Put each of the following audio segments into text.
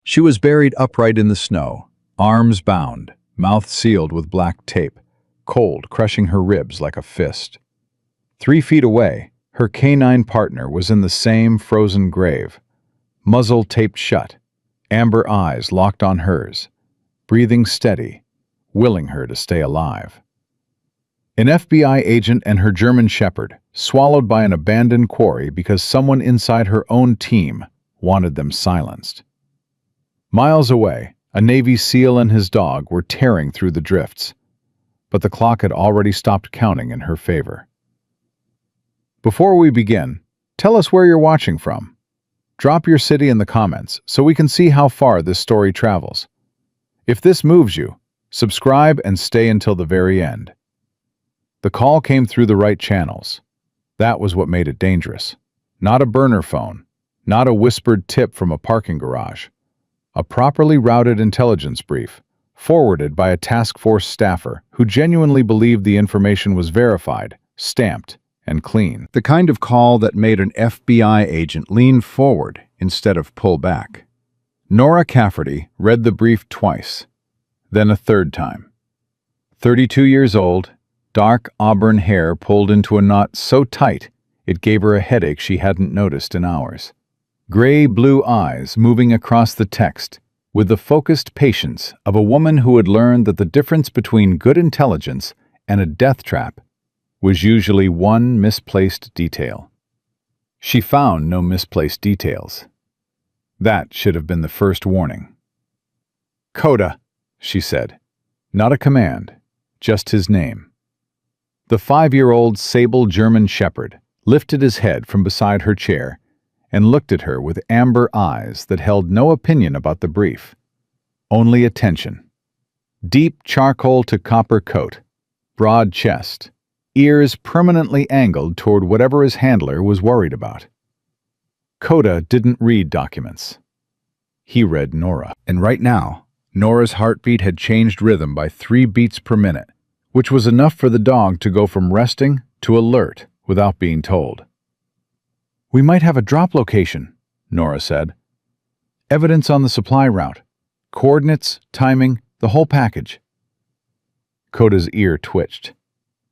She was buried upright in the snow, arms bound, mouth sealed with black tape, cold crushing her ribs like a fist. 3 feet away, her canine partner was in the same frozen grave, muzzle taped shut, amber eyes locked on hers, breathing steady, willing her to stay alive. An FBI agent and her German shepherd, swallowed by an abandoned quarry because someone inside her own team wanted them silenced. Miles away, a Navy SEAL and his dog were tearing through the drifts, but the clock had already stopped counting in her favor. Before we begin, tell us where you're watching from. Drop your city in the comments so we can see how far this story travels. If this moves you, subscribe and stay until the very end. The call came through the right channels. That was what made it dangerous. Not a burner phone, not a whispered tip from a parking garage. A properly routed intelligence brief, forwarded by a task force staffer who genuinely believed the information was verified, stamped, and clean. The kind of call that made an FBI agent lean forward instead of pull back. Nora Cafferty read the brief twice, then a third time. 32 years old, dark auburn hair pulled into a knot so tight it gave her a headache she hadn't noticed in hours. Gray-blue eyes moving across the text with the focused patience of a woman who had learned that the difference between good intelligence and a death trap was usually one misplaced detail. She found no misplaced details. That should have been the first warning. "Coda," she said. Not a command, just his name. The 5-year-old sable German shepherd lifted his head from beside her chair and looked at her with amber eyes that held no opinion about the brief, only attention. Deep charcoal to copper coat, broad chest, ears permanently angled toward whatever his handler was worried about. Coda didn't read documents. He read Nora. And right now, Nora's heartbeat had changed rhythm by 3 beats per minute, which was enough for the dog to go from resting to alert without being told. "We might have a drop location," Nora said. "Evidence on the supply route. Coordinates, timing, the whole package." Coda's ear twitched.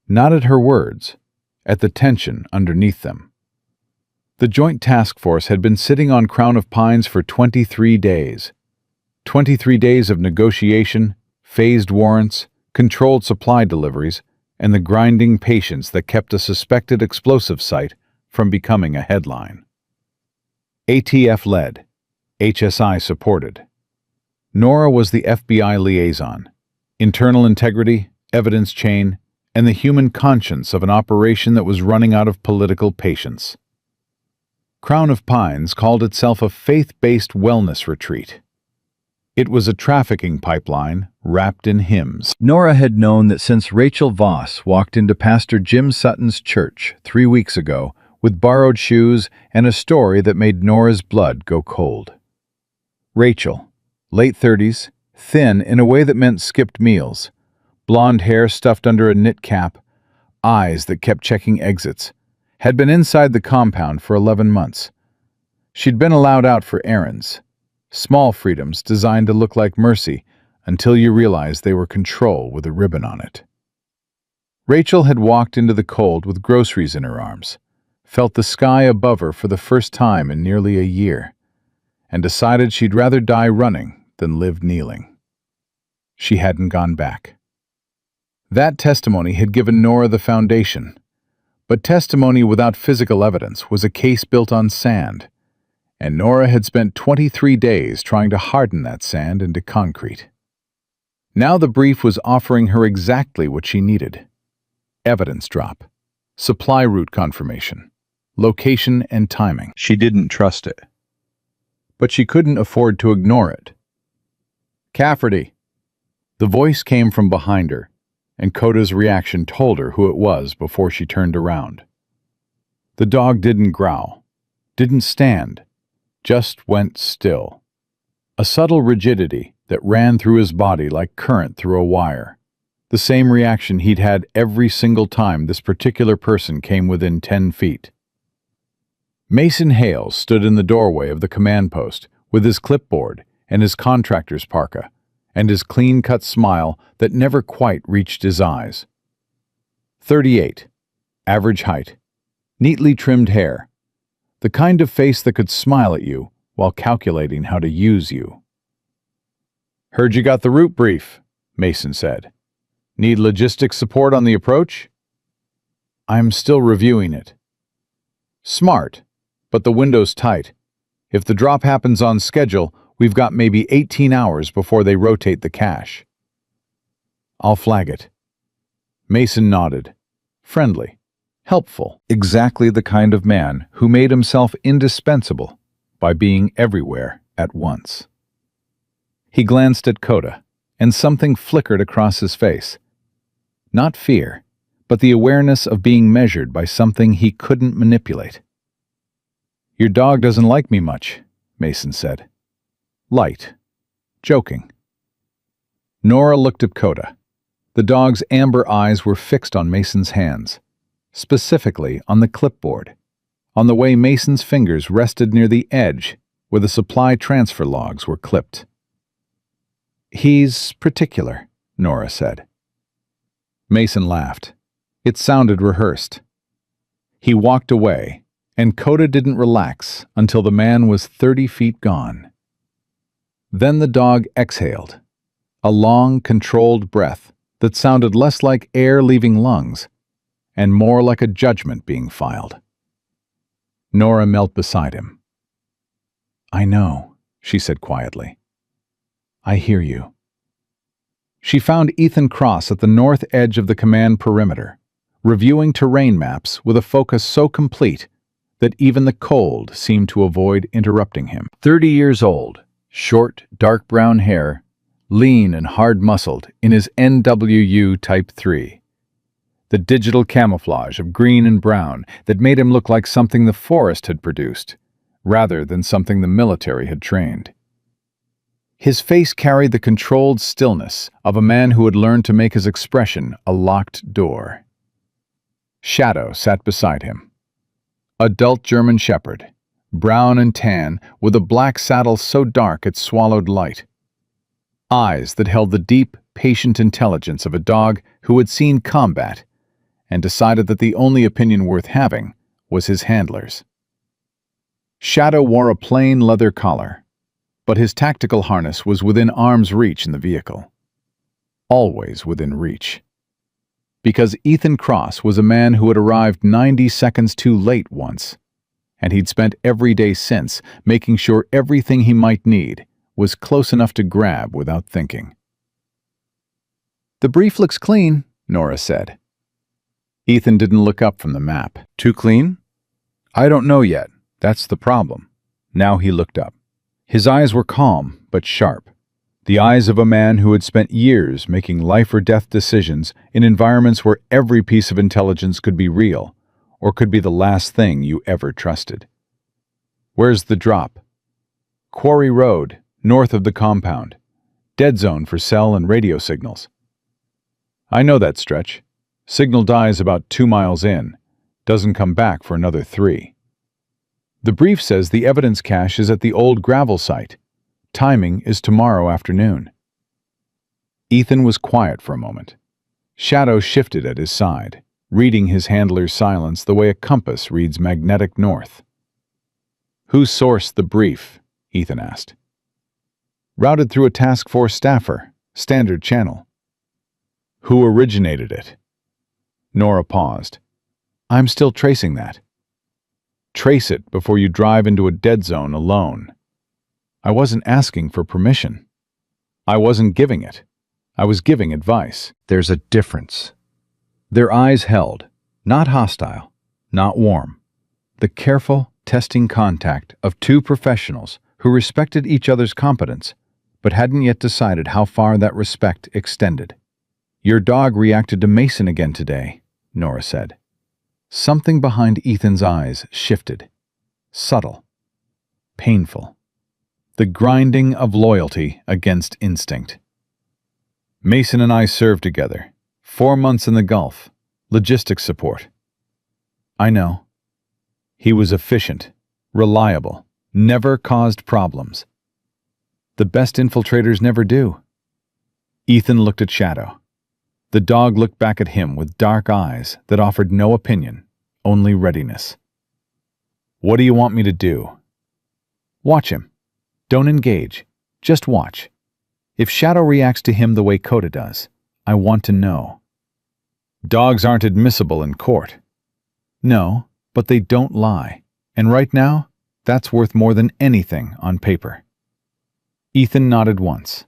Not at her words, at the tension underneath them. The Joint Task Force had been sitting on Crown of Pines for 23 days. 23 days of negotiation, phased warrants, controlled supply deliveries, and the grinding patience that kept a suspected explosive site from becoming a headline. ATF led, HSI supported. Nora was the FBI liaison, internal integrity, evidence chain, and the human conscience of an operation that was running out of political patience. Crown of Pines called itself a faith-based wellness retreat. It was a trafficking pipeline wrapped in hymns. Nora had known that since Rachel Voss walked into Pastor Jim Sutton's church 3 weeks ago with borrowed shoes and a story that made Nora's blood go cold. Rachel, late 30s, thin in a way that meant skipped meals, blonde hair stuffed under a knit cap, eyes that kept checking exits, had been inside the compound for 11 months. She'd been allowed out for errands, small freedoms designed to look like mercy until you realized they were control with a ribbon on it. Rachel had walked into the cold with groceries in her arms, felt the sky above her for the first time in nearly a year, and decided she'd rather die running than live kneeling. She hadn't gone back. That testimony had given Nora the foundation, but testimony without physical evidence was a case built on sand, and Nora had spent 23 days trying to harden that sand into concrete. Now the brief was offering her exactly what she needed. Evidence drop, supply route confirmation, location and timing. She didn't trust it, but she couldn't afford to ignore it. "Cafferty." The voice came from behind her, and Coda's reaction told her who it was before she turned around. The dog didn't growl, didn't stand, just went still. A subtle rigidity that ran through his body like current through a wire. The same reaction he'd had every single time this particular person came within 10 feet. Mason Hales stood in the doorway of the command post with his clipboard, and his contractor's parka, and his clean-cut smile that never quite reached his eyes. 38. Average height. Neatly trimmed hair. The kind of face that could smile at you while calculating how to use you. "Heard you got the route brief," Mason said. "Need logistics support on the approach?" "I'm still reviewing it." "Smart, but the window's tight. If the drop happens on schedule, we've got maybe 18 hours before they rotate the cache." "I'll flag it." Mason nodded. Friendly, helpful, exactly the kind of man who made himself indispensable by being everywhere at once. He glanced at Coda, and something flickered across his face. Not fear, but the awareness of being measured by something he couldn't manipulate. "Your dog doesn't like me much," Mason said. Light. Joking. Nora looked at Coda. The dog's amber eyes were fixed on Mason's hands, specifically on the clipboard, on the way Mason's fingers rested near the edge where the supply transfer logs were clipped. "He's particular," Nora said. Mason laughed. It sounded rehearsed. He walked away, and Coda didn't relax until the man was 30 feet gone. Then the dog exhaled, a long, controlled breath that sounded less like air leaving lungs and more like a judgment being filed. Nora knelt beside him. "I know," she said quietly. "I hear you." She found Ethan Cross at the north edge of the command perimeter, reviewing terrain maps with a focus so complete that even the cold seemed to avoid interrupting him. 30 years old, short, dark brown hair, lean and hard-muscled in his NWU Type 3. The digital camouflage of green and brown that made him look like something the forest had produced, rather than something the military had trained. His face carried the controlled stillness of a man who had learned to make his expression a locked door. Shadow sat beside him. Adult German Shepherd, brown and tan, with a black saddle so dark it swallowed light. Eyes that held the deep, patient intelligence of a dog who had seen combat and decided that the only opinion worth having was his handler's. Shadow wore a plain leather collar, but his tactical harness was within arm's reach in the vehicle. Always within reach. Because Ethan Cross was a man who had arrived 90 seconds too late once, and he'd spent every day since making sure everything he might need was close enough to grab without thinking. "The brief looks clean," Nora said. Ethan didn't look up from the map. "Too clean?" "I don't know yet. That's the problem." Now he looked up. His eyes were calm but sharp. The eyes of a man who had spent years making life-or-death decisions in environments where every piece of intelligence could be real, or could be the last thing you ever trusted. "Where's the drop?" "Quarry Road, north of the compound. Dead zone for cell and radio signals." "I know that stretch. Signal dies about 2 miles in. Doesn't come back for another 3. The brief says the evidence cache is at the old gravel site. Timing is tomorrow afternoon." Ethan was quiet for a moment. Shadow shifted at his side, reading his handler's silence the way a compass reads magnetic north. "Who sourced the brief?" Ethan asked. "Routed through a task force staffer, standard channel." "Who originated it?" Nora paused. "I'm still tracing that." "Trace it before you drive into a dead zone alone." "I wasn't asking for permission." "I wasn't giving it. I was giving advice." "There's a difference." Their eyes held, not hostile, not warm. The careful, testing contact of two professionals who respected each other's competence, but hadn't yet decided how far that respect extended. "Your dog reacted to Mason again today," Nora said. Something behind Ethan's eyes shifted. Subtle. Painful. The grinding of loyalty against instinct. "Mason and I served together. 4 months in the Gulf. Logistics support." "I know." "He was efficient, reliable, never caused problems." The best infiltrators never do. Ethan looked at Shadow. The dog looked back at him with dark eyes that offered no opinion, only readiness. What do you want me to do? Watch him. Don't engage. Just watch. If Shadow reacts to him the way Coda does, I want to know. Dogs aren't admissible in court. No, but they don't lie. And right now, that's worth more than anything on paper. Ethan nodded once.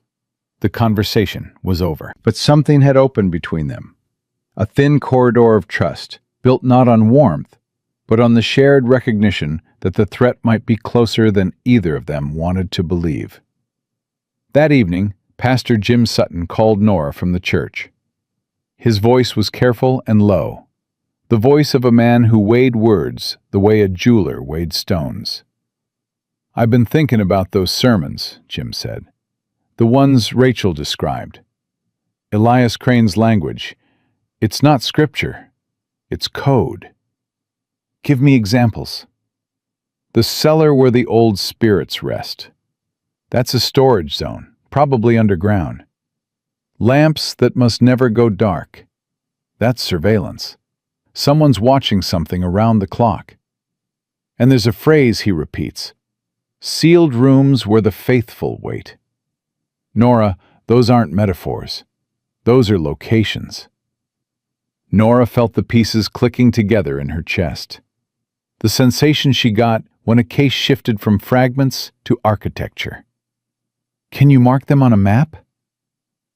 The conversation was over. But something had opened between them. A thin corridor of trust, built not on warmth, but on the shared recognition that the threat might be closer than either of them wanted to believe. That evening, Pastor Jim Sutton called Nora from the church. His voice was careful and low, the voice of a man who weighed words the way a jeweler weighed stones. "I've been thinking about those sermons," Jim said. "The ones Rachel described. Elias Crane's language. It's not scripture. It's code." "Give me examples." "The cellar where the old spirits rest. That's a storage zone, probably underground. Lamps that must never go dark. That's surveillance. Someone's watching something around the clock. And there's a phrase he repeats. Sealed rooms where the faithful wait. Nora, those aren't metaphors. Those are locations." Nora felt the pieces clicking together in her chest. The sensation she got when a case shifted from fragments to architecture. "Can you mark them on a map?"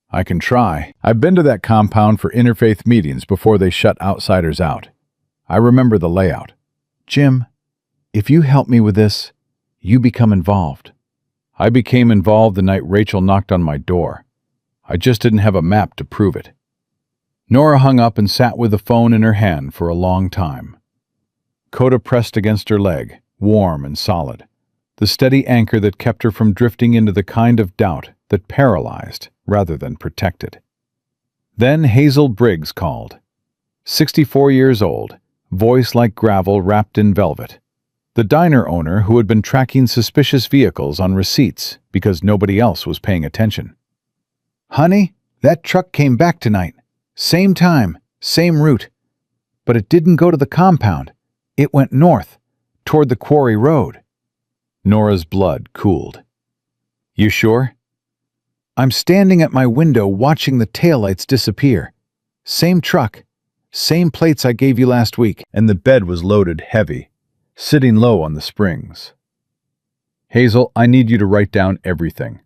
"I can try. I've been to that compound for interfaith meetings before they shut outsiders out. I remember the layout." "Jim, if you help me with this, you become involved." "I became involved the night Rachel knocked on my door. I just didn't have a map to prove it." Nora hung up and sat with the phone in her hand for a long time. Coda pressed against her leg, warm and solid, the steady anchor that kept her from drifting into the kind of doubt that paralyzed rather than protected. Then Hazel Briggs called. 64 years old, voice like gravel wrapped in velvet. The diner owner who had been tracking suspicious vehicles on receipts because nobody else was paying attention. "Honey, that truck came back tonight. Same time, same route. But it didn't go to the compound. It went north, toward the quarry road." Nora's blood cooled. "You sure?" "I'm standing at my window watching the taillights disappear. Same truck, same plates I gave you last week." And the bed was loaded heavy, sitting low on the springs. "Hazel, I need you to write down everything.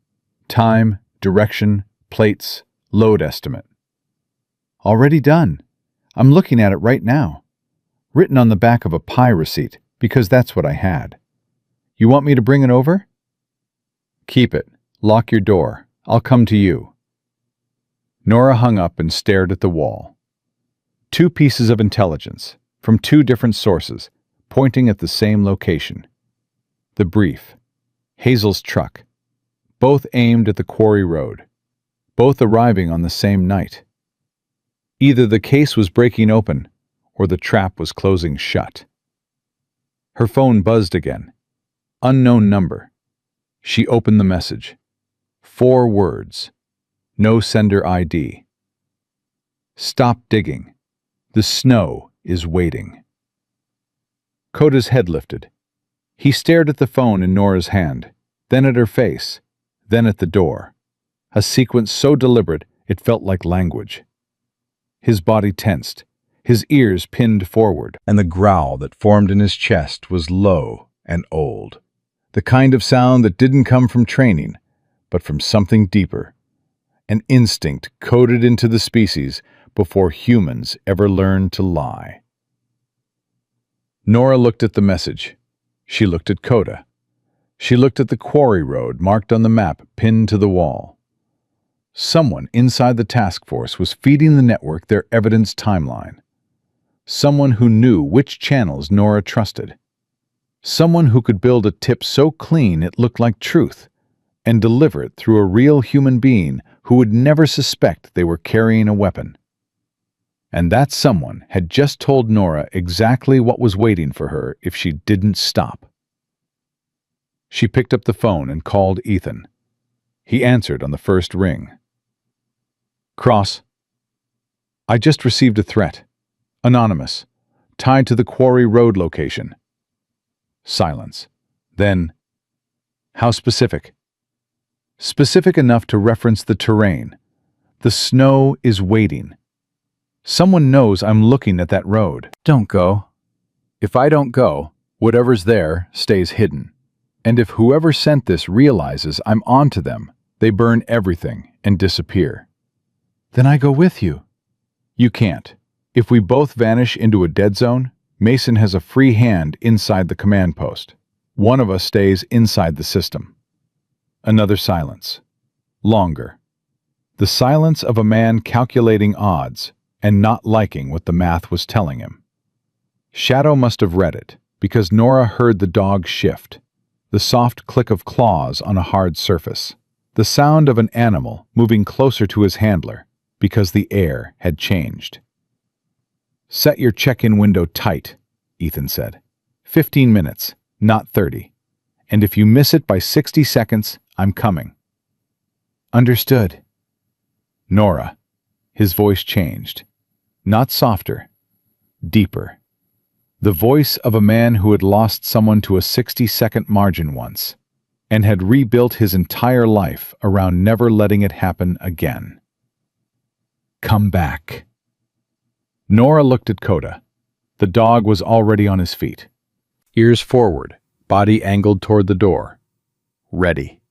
Time, direction, plates, load estimate." "Already done. I'm looking at it right now. Written on the back of a pie receipt, because that's what I had. You want me to bring it over?" "Keep it. Lock your door. I'll come to you." Nora hung up and stared at the wall. Two pieces of intelligence, from two different sources, pointing at the same location. The brief. Hazel's truck. Both aimed at the quarry road. Both arriving on the same night. Either the case was breaking open, or the trap was closing shut. Her phone buzzed again. Unknown number. She opened the message. 4 words. No sender ID. "Stop digging. The snow is waiting." Coda's head lifted. He stared at the phone in Nora's hand, then at her face, then at the door. A sequence so deliberate it felt like language. His body tensed, his ears pinned forward, and the growl that formed in his chest was low and old. The kind of sound that didn't come from training, but from something deeper. An instinct coded into the species before humans ever learned to lie. Nora looked at the message. She looked at Coda. She looked at the quarry road marked on the map pinned to the wall. Someone inside the task force was feeding the network their evidence timeline. Someone who knew which channels Nora trusted. Someone who could build a tip so clean it looked like truth, and deliver it through a real human being who would never suspect they were carrying a weapon. And that someone had just told Nora exactly what was waiting for her if she didn't stop. She picked up the phone and called Ethan. He answered on the first ring. Cross. I just received a threat. Anonymous. Tied to the Quarry Road location. Silence. Then, how specific? Specific enough to reference the terrain. The snow is waiting. Someone knows I'm looking at that road. Don't go. If I don't go, whatever's there stays hidden. And if whoever sent this realizes I'm onto them, they burn everything and disappear. Then I go with you. You can't. If we both vanish into a dead zone, Mason has a free hand inside the command post. One of us stays inside the system. Another silence. Longer. The silence of a man calculating odds and not liking what the math was telling him. Shadow must have read it, because Nora heard the dog shift, the soft click of claws on a hard surface, the sound of an animal moving closer to his handler, because the air had changed. Set your check-in window tight, Ethan said. 15 minutes, not 30. And if you miss it by 60 seconds, I'm coming. Understood. Nora. His voice changed. Not softer, deeper. The voice of a man who had lost someone to a 60-second margin once, and had rebuilt his entire life around never letting it happen again. Come back. Nora looked at Coda. The dog was already on his feet. Ears forward, body angled toward the door. Ready.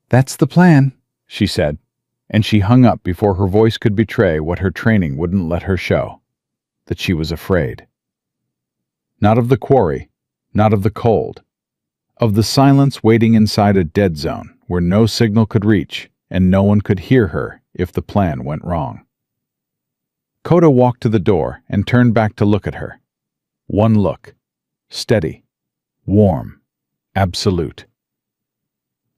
That's the plan, she said, and she hung up before her voice could betray what her training wouldn't let her show, that she was afraid. Not of the quarry, not of the cold, of the silence waiting inside a dead zone where no signal could reach and no one could hear her if the plan went wrong. Coda walked to the door and turned back to look at her. One look. Steady. Warm. Absolute.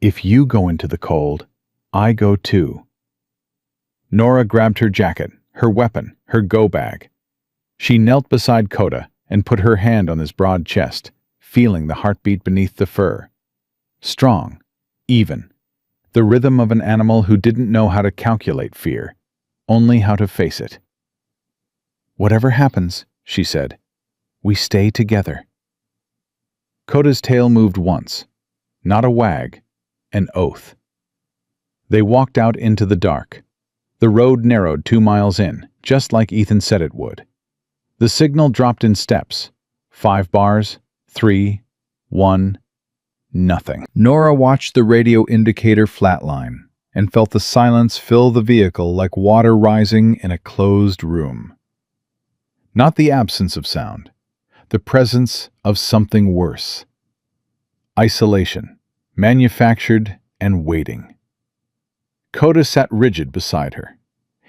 If you go into the cold, I go too. Nora grabbed her jacket, her weapon, her go-bag. She knelt beside Coda and put her hand on his broad chest, feeling the heartbeat beneath the fur. Strong. Even. The rhythm of an animal who didn't know how to calculate fear, only how to face it. Whatever happens, she said, we stay together. Coda's tail moved once. Not a wag, an oath. They walked out into the dark. The road narrowed 2 miles in, just like Ethan said it would. The signal dropped in steps. 5 bars, 3, 1, nothing. Nora watched the radio indicator flatline and felt the silence fill the vehicle like water rising in a closed room. Not the absence of sound, the presence of something worse. Isolation, manufactured and waiting. Coda sat rigid beside her,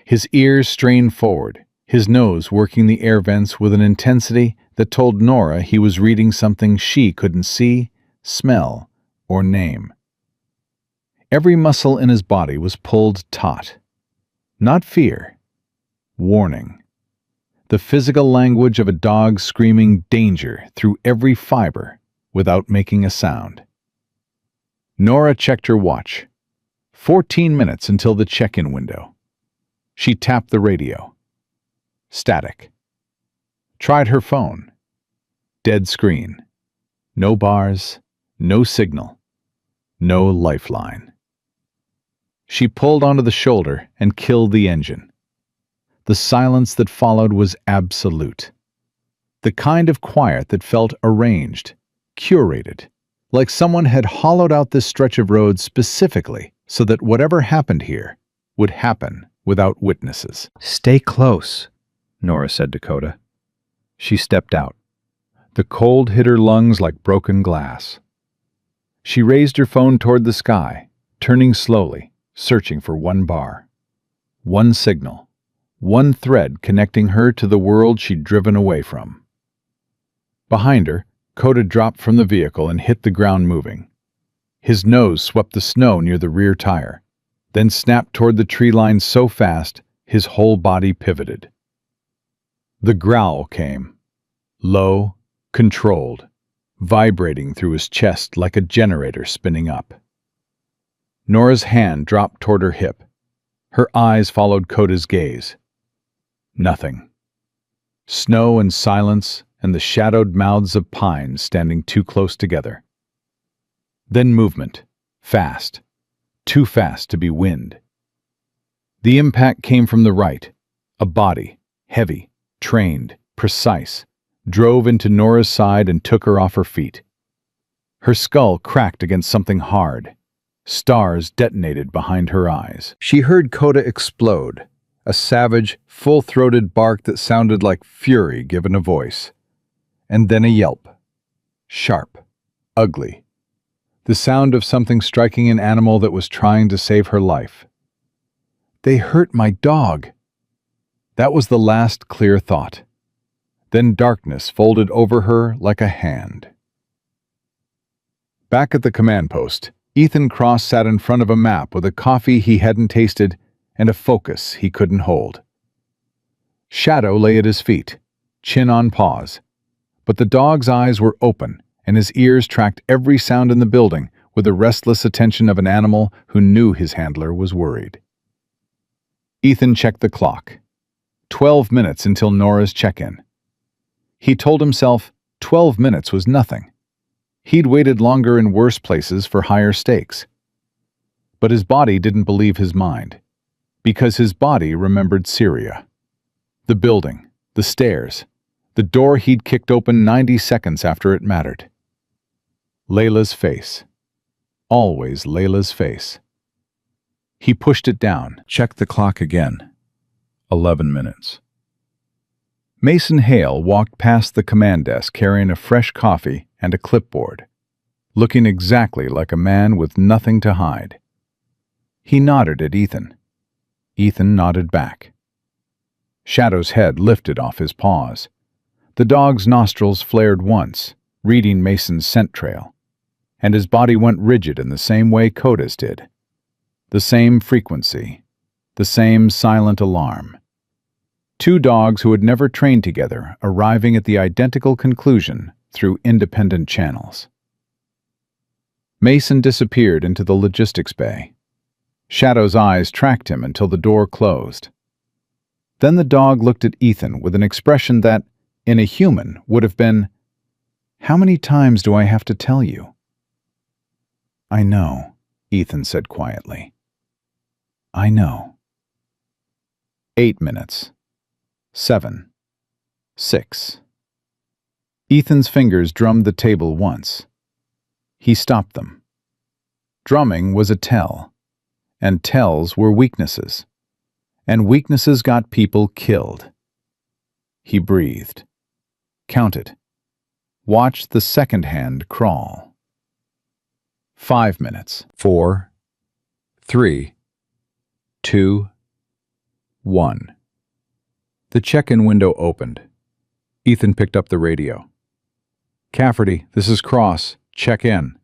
his ears strained forward, his nose working the air vents with an intensity that told Nora he was reading something she couldn't see, smell, or name. Every muscle in his body was pulled taut. Not fear, warning. The physical language of a dog screaming danger through every fiber without making a sound. Nora checked her watch. 14 minutes until the check-in window. She tapped the radio. Static. Tried her phone. Dead screen. No bars, no signal, no lifeline. She pulled onto the shoulder and killed the engine. The silence that followed was absolute. The kind of quiet that felt arranged, curated, like someone had hollowed out this stretch of road specifically so that whatever happened here would happen without witnesses. Stay close, Nora said to Coda. She stepped out. The cold hit her lungs like broken glass. She raised her phone toward the sky, turning slowly, searching for one bar. One signal. One thread connecting her to the world she'd driven away from. Behind her, Coda dropped from the vehicle and hit the ground moving. His nose swept the snow near the rear tire, then snapped toward the tree line so fast his whole body pivoted. The growl came. Low, controlled, vibrating through his chest like a generator spinning up. Nora's hand dropped toward her hip. Her eyes followed Coda's gaze. Nothing. Snow and silence and the shadowed mouths of pines standing too close together. Then movement. Fast. Too fast to be wind. The impact came from the right. A body, heavy, trained, precise, drove into Nora's side and took her off her feet. Her skull cracked against something hard. Stars detonated behind her eyes. She heard Coda explode, a savage, full-throated bark that sounded like fury given a voice. And then a yelp. Sharp, ugly. The sound of something striking an animal that was trying to save her life. "They hurt my dog." That was the last clear thought. Then darkness folded over her like a hand. Back at the command post, Ethan Cross sat in front of a map with a coffee he hadn't tasted and a focus he couldn't hold. Shadow lay at his feet, chin on paws, but the dog's eyes were open and his ears tracked every sound in the building with the restless attention of an animal who knew his handler was worried. Ethan checked the clock. 12 minutes until Nora's check-in. He told himself 12 minutes was nothing. He'd waited longer in worse places for higher stakes. But his body didn't believe his mind, because his body remembered Syria. The building, the stairs, the door he'd kicked open 90 seconds after it mattered. Layla's face. Always Layla's face. He pushed it down, checked the clock again. 11 minutes. Mason Hale walked past the command desk carrying a fresh coffee and a clipboard, looking exactly like a man with nothing to hide. He nodded at Ethan. Ethan nodded back. Shadow's head lifted off his paws. The dog's nostrils flared once, reading Mason's scent trail, and his body went rigid in the same way Coda's did. The same frequency, the same silent alarm. Two dogs who had never trained together arriving at the identical conclusion through independent channels. Mason disappeared into the logistics bay. Shadow's eyes tracked him until the door closed. Then the dog looked at Ethan with an expression that, in a human, would have been, "How many times do I have to tell you?" "I know," Ethan said quietly. "I know." 8 minutes. 7. 6. Ethan's fingers drummed the table once. He stopped them. Drumming was a tell, and tells were weaknesses, and weaknesses got people killed. He breathed, counted, watched the second hand crawl. 5 minutes. 4, 3, 2, 1. The check-in window opened. Ethan picked up the radio. "Cafferty, this is Cross. Check in."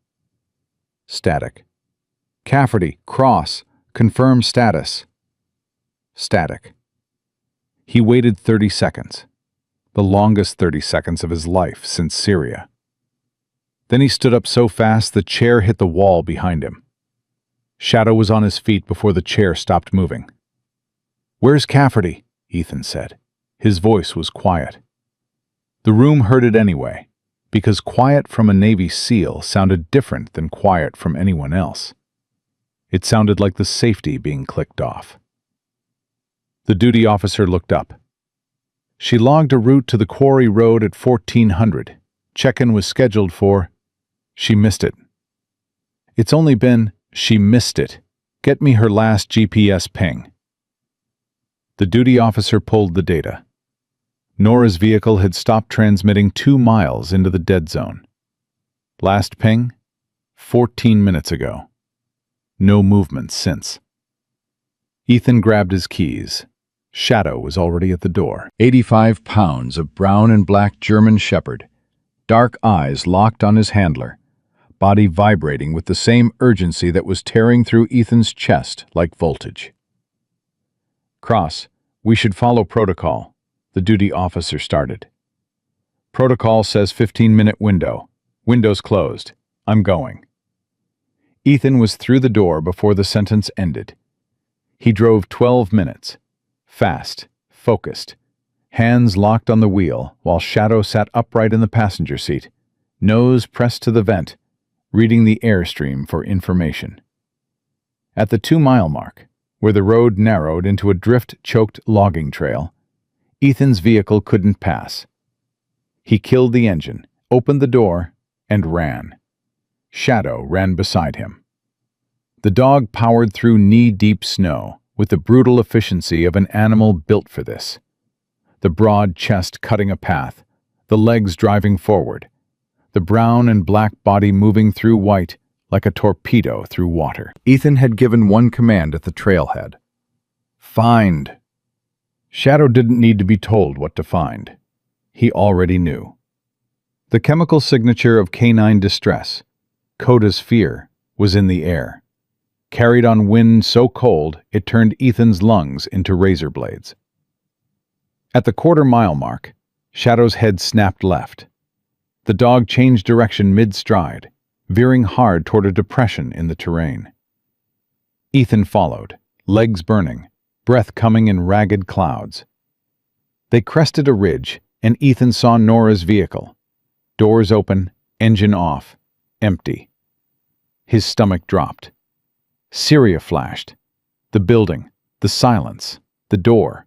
Static. "Cafferty, Cross. Confirm status." Static. He waited 30 seconds. The longest 30 seconds of his life since Syria. Then he stood up so fast the chair hit the wall behind him. Shadow was on his feet before the chair stopped moving. "Where's Cafferty?" Ethan said. His voice was quiet. The room heard it anyway, because quiet from a Navy SEAL sounded different than quiet from anyone else. It sounded like the safety being clicked off. The duty officer looked up. She logged a route to the quarry road at 1400. Check-in was scheduled for... She missed it. It's only been... She missed it. Get me her last GPS ping. The duty officer pulled the data. Nora's vehicle had stopped transmitting 2 miles into the dead zone. Last ping? 14 minutes ago. No movement since. Ethan grabbed his keys. Shadow was already at the door. 85 pounds of brown and black German Shepherd. Dark eyes locked on his handler. Body vibrating with the same urgency that was tearing through Ethan's chest like voltage. "Cross, we should follow protocol," the duty officer started. "Protocol says 15-minute window. Window's closed. I'm going." Ethan was through the door before the sentence ended. He drove 12 minutes, fast, focused, hands locked on the wheel, while Shadow sat upright in the passenger seat, nose pressed to the vent, reading the airstream for information. At the 2-mile mark, where the road narrowed into a drift-choked logging trail, Ethan's vehicle couldn't pass. He killed the engine, opened the door, and ran. Shadow ran beside him. The dog powered through knee-deep snow with the brutal efficiency of an animal built for this. The broad chest cutting a path, the legs driving forward, the brown and black body moving through white like a torpedo through water. Ethan had given one command at the trailhead. Find. Shadow didn't need to be told what to find. He already knew. The chemical signature of canine distress, Coda's fear, was in the air. Carried on wind so cold it turned Ethan's lungs into razor blades. At the 1/4-mile mark, Shadow's head snapped left. The dog changed direction mid-stride, veering hard toward a depression in the terrain. Ethan followed, legs burning, breath coming in ragged clouds. They crested a ridge, and Ethan saw Nora's vehicle. Doors open, engine off, empty. His stomach dropped. Syria flashed. The building, the silence, the door.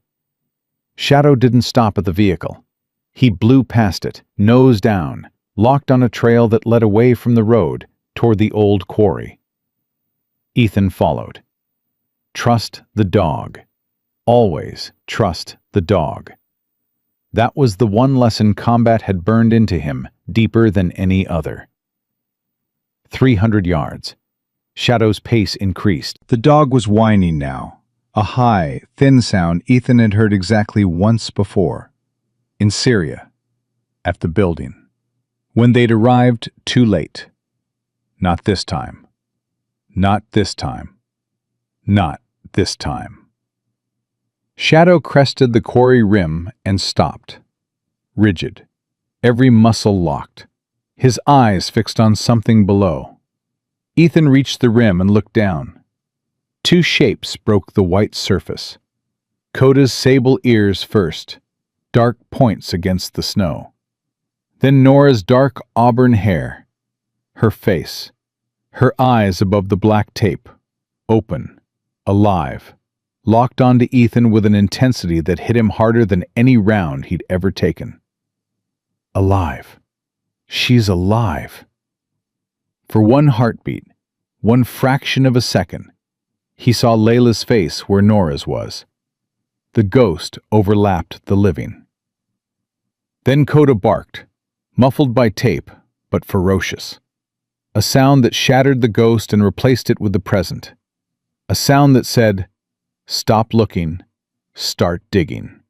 Shadow didn't stop at the vehicle. He blew past it, nose down, locked on a trail that led away from the road toward the old quarry. Ethan followed. Trust the dog. Always trust the dog. That was the one lesson combat had burned into him deeper than any other. 300 yards. Shadow's pace increased. The dog was whining now, a high, thin sound Ethan had heard exactly once before. In Syria, at the building. When they'd arrived too late. Not this time. Not this time. Not this time. Shadow crested the quarry rim and stopped. Rigid. Every muscle locked. His eyes fixed on something below. Ethan reached the rim and looked down. 2 shapes broke the white surface. Coda's sable ears first, dark points against the snow. Then Nora's dark auburn hair. Her face. Her eyes above the black tape. Open. Alive. Locked onto Ethan with an intensity that hit him harder than any round he'd ever taken. Alive. She's alive. For one heartbeat, one fraction of a second, he saw Layla's face where Nora's was. The ghost overlapped the living. Then Coda barked, muffled by tape, but ferocious. A sound that shattered the ghost and replaced it with the present. A sound that said, "Stop looking, start digging."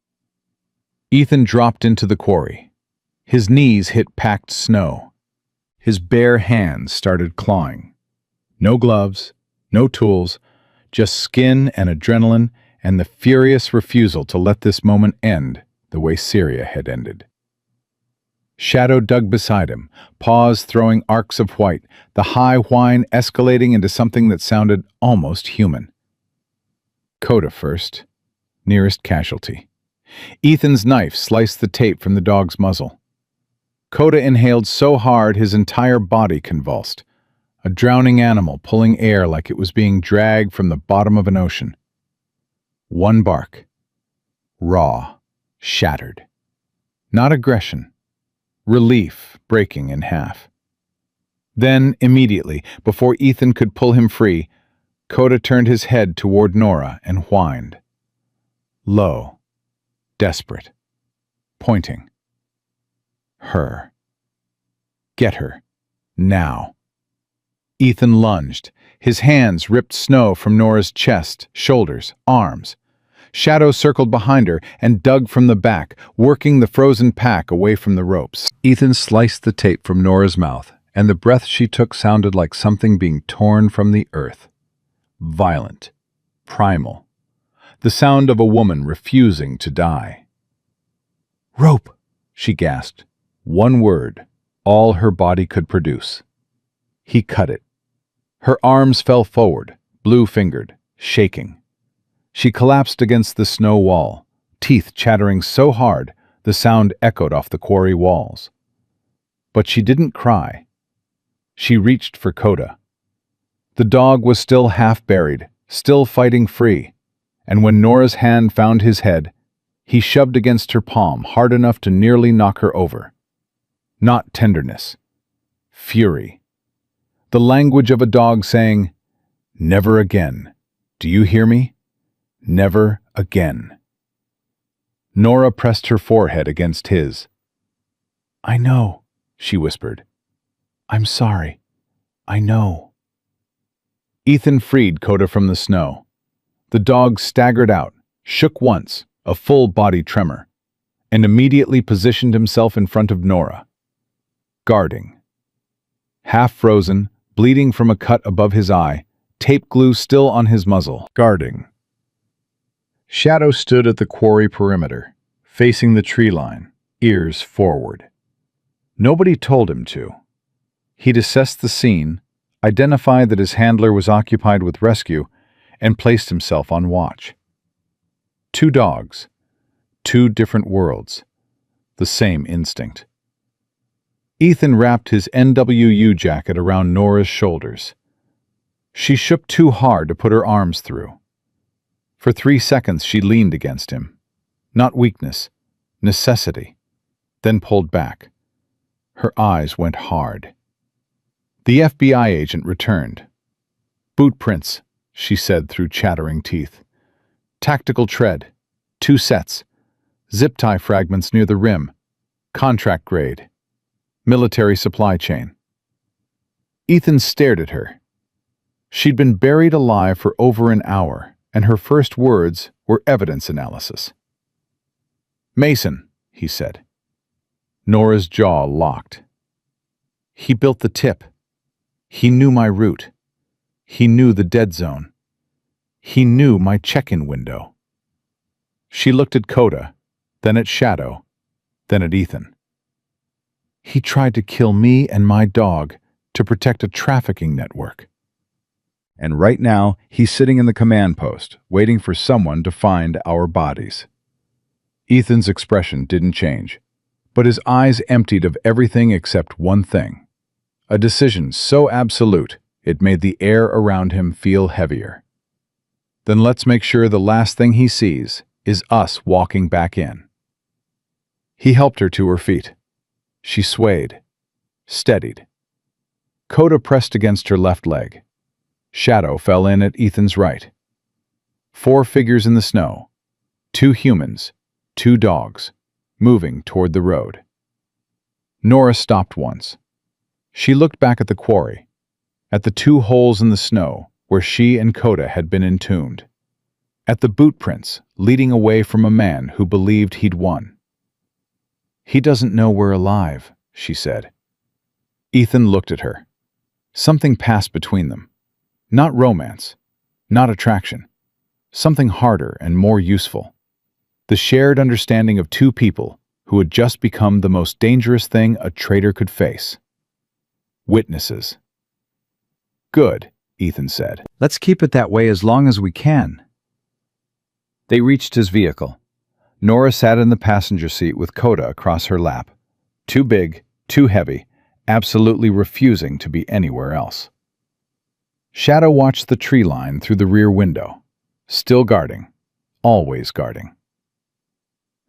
Ethan dropped into the quarry. His knees hit packed snow. His bare hands started clawing. No gloves, no tools, just skin and adrenaline and the furious refusal to let this moment end the way Syria had ended. Shadow dug beside him, paws throwing arcs of white, the high whine escalating into something that sounded almost human. Coda first, nearest casualty. Ethan's knife sliced the tape from the dog's muzzle. Coda inhaled so hard his entire body convulsed, a drowning animal pulling air like it was being dragged from the bottom of an ocean. One bark. Raw, shattered. Not aggression. Relief breaking in half. Then, immediately, before Ethan could pull him free, Coda turned his head toward Nora and whined. Low, desperate, pointing. Her. Get her. Now. Ethan lunged. His hands ripped snow from Nora's chest, shoulders, arms. Shadow circled behind her and dug from the back, working the frozen pack away from the ropes. Ethan sliced the tape from Nora's mouth, and the breath she took sounded like something being torn from the earth. Violent. Primal. The sound of a woman refusing to die. "Rope," she gasped. One word, all her body could produce. He cut it. Her arms fell forward, blue-fingered, shaking. She collapsed against the snow wall, teeth chattering so hard the sound echoed off the quarry walls. But she didn't cry. She reached for Coda. The dog was still half buried, still fighting free, and when Nora's hand found his head, he shoved against her palm hard enough to nearly knock her over. Not tenderness. Fury. The language of a dog saying, "Never again. Do you hear me? Never again." Nora pressed her forehead against his. "I know," she whispered. "I'm sorry. I know." Ethan freed Coda from the snow. The dog staggered out, shook once, a full-body tremor, and immediately positioned himself in front of Nora. Guarding. Half frozen, bleeding from a cut above his eye, tape glue still on his muzzle. Guarding. Shadow stood at the quarry perimeter, facing the tree line, ears forward. Nobody told him to. He'd assessed the scene, identified that his handler was occupied with rescue, and placed himself on watch. 2 dogs, 2 different worlds, the same instinct. Ethan wrapped his NWU jacket around Nora's shoulders. She shook too hard to put her arms through. For 3 seconds she leaned against him. Not weakness, necessity, then pulled back. Her eyes went hard. The FBI agent returned. "Boot prints," she said through chattering teeth. "Tactical tread. 2 sets. Zip tie fragments near the rim. Contract grade. Military supply chain." Ethan stared at her. She'd been buried alive for over an hour, and her first words were evidence analysis. "Mason," he said. Nora's jaw locked. "He built the tip. He knew my route. He knew the dead zone. He knew my check-in window." She looked at Coda, then at Shadow, then at Ethan. "He tried to kill me and my dog to protect a trafficking network. And right now, he's sitting in the command post, waiting for someone to find our bodies." Ethan's expression didn't change, but his eyes emptied of everything except one thing. A decision so absolute, it made the air around him feel heavier. "Then let's make sure the last thing he sees is us walking back in." He helped her to her feet. She swayed, steadied. Coda pressed against her left leg. Shadow fell in at Ethan's right. 4 figures in the snow, 2 humans, 2 dogs, moving toward the road. Nora stopped once. She looked back at the quarry, at the 2 holes in the snow where she and Coda had been entombed, at the boot prints leading away from a man who believed he'd won. "He doesn't know we're alive," she said. Ethan looked at her. Something passed between them. Not romance, not attraction. Something harder and more useful. The shared understanding of 2 people who had just become the most dangerous thing a traitor could face. Witnesses. "Good," Ethan said. "Let's keep it that way as long as we can." They reached his vehicle. Nora sat in the passenger seat with Coda across her lap. Too big, too heavy, absolutely refusing to be anywhere else. Shadow watched the tree line through the rear window, still guarding, always guarding.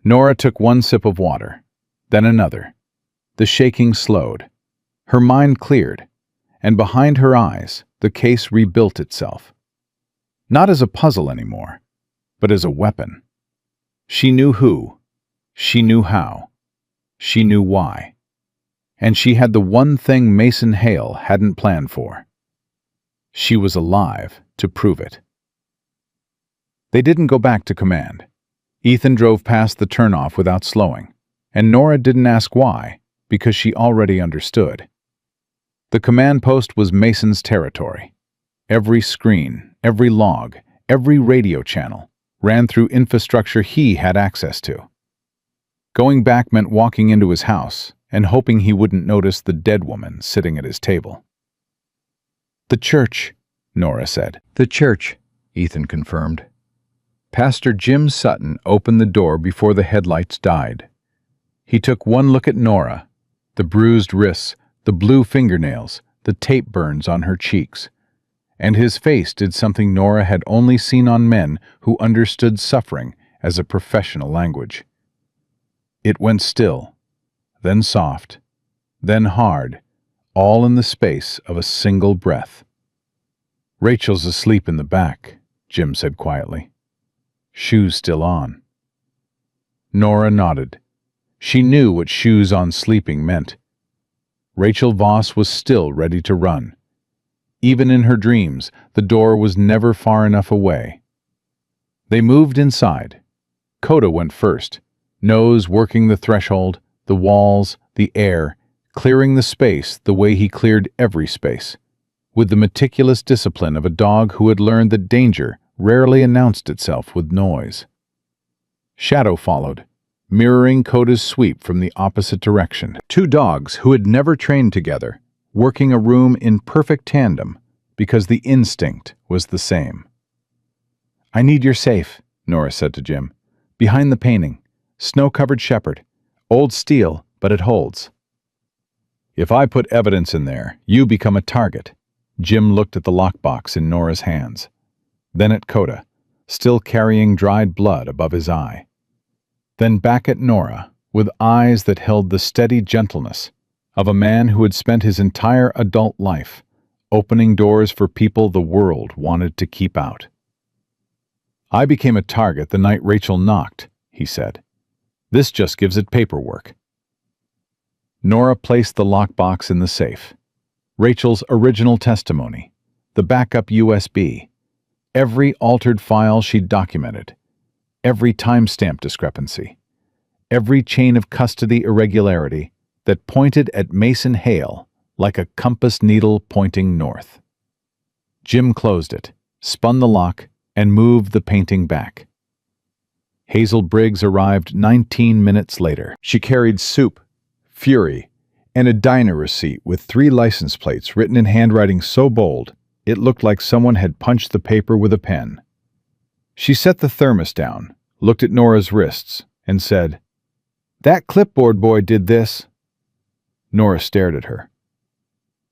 Nora took 1 sip of water, then another. The shaking slowed. Her mind cleared, and behind her eyes, the case rebuilt itself. Not as a puzzle anymore, but as a weapon. She knew who, she knew how, she knew why. And she had the one thing Mason Hale hadn't planned for. She was alive to prove it. They didn't go back to command. Ethan drove past the turnoff without slowing, and Nora didn't ask why, because she already understood. The command post was Mason's territory. Every screen, every log, every radio channel ran through infrastructure he had access to. Going back meant walking into his house and hoping he wouldn't notice the dead woman sitting at his table. "The church," Nora said. "The church," Ethan confirmed. Pastor Jim Sutton opened the door before the headlights died. He took one look at Nora, the bruised wrists, the blue fingernails, the tape burns on her cheeks, and his face did something Nora had only seen on men who understood suffering as a professional language. It went still, then soft, then hard, all in the space of a single breath. "Rachel's asleep in the back," Jim said quietly. "Shoes still on." Nora nodded. She knew what shoes on sleeping meant. Rachel Voss was still ready to run. Even in her dreams, the door was never far enough away. They moved inside. Coda went first, nose working the threshold, the walls, the air, clearing the space the way he cleared every space, with the meticulous discipline of a dog who had learned that danger rarely announced itself with noise. Shadow followed, mirroring Coda's sweep from the opposite direction. Two dogs who had never trained together, working a room in perfect tandem because the instinct was the same. "I need your safe," Nora said to Jim. "Behind the painting. Snow-covered shepherd. Old steel, but it holds." "If I put evidence in there, you become a target." Jim looked at the lockbox in Nora's hands, then at Coda, still carrying dried blood above his eye. Then back at Nora, with eyes that held the steady gentleness of a man who had spent his entire adult life opening doors for people the world wanted to keep out. "I became a target the night Rachel knocked," he said. "This just gives it paperwork." Nora placed the lockbox in the safe. Rachel's original testimony, the backup USB, every altered file she'd documented, every timestamp discrepancy, every chain of custody irregularity that pointed at Mason Hale like a compass needle pointing north. Jim closed it, spun the lock, and moved the painting back. Hazel Briggs arrived 19 minutes later. She carried soup, fury, and a diner receipt with 3 license plates written in handwriting so bold it looked like someone had punched the paper with a pen. She set the thermos down, looked at Nora's wrists, and said, "That clipboard boy did this." Nora stared at her.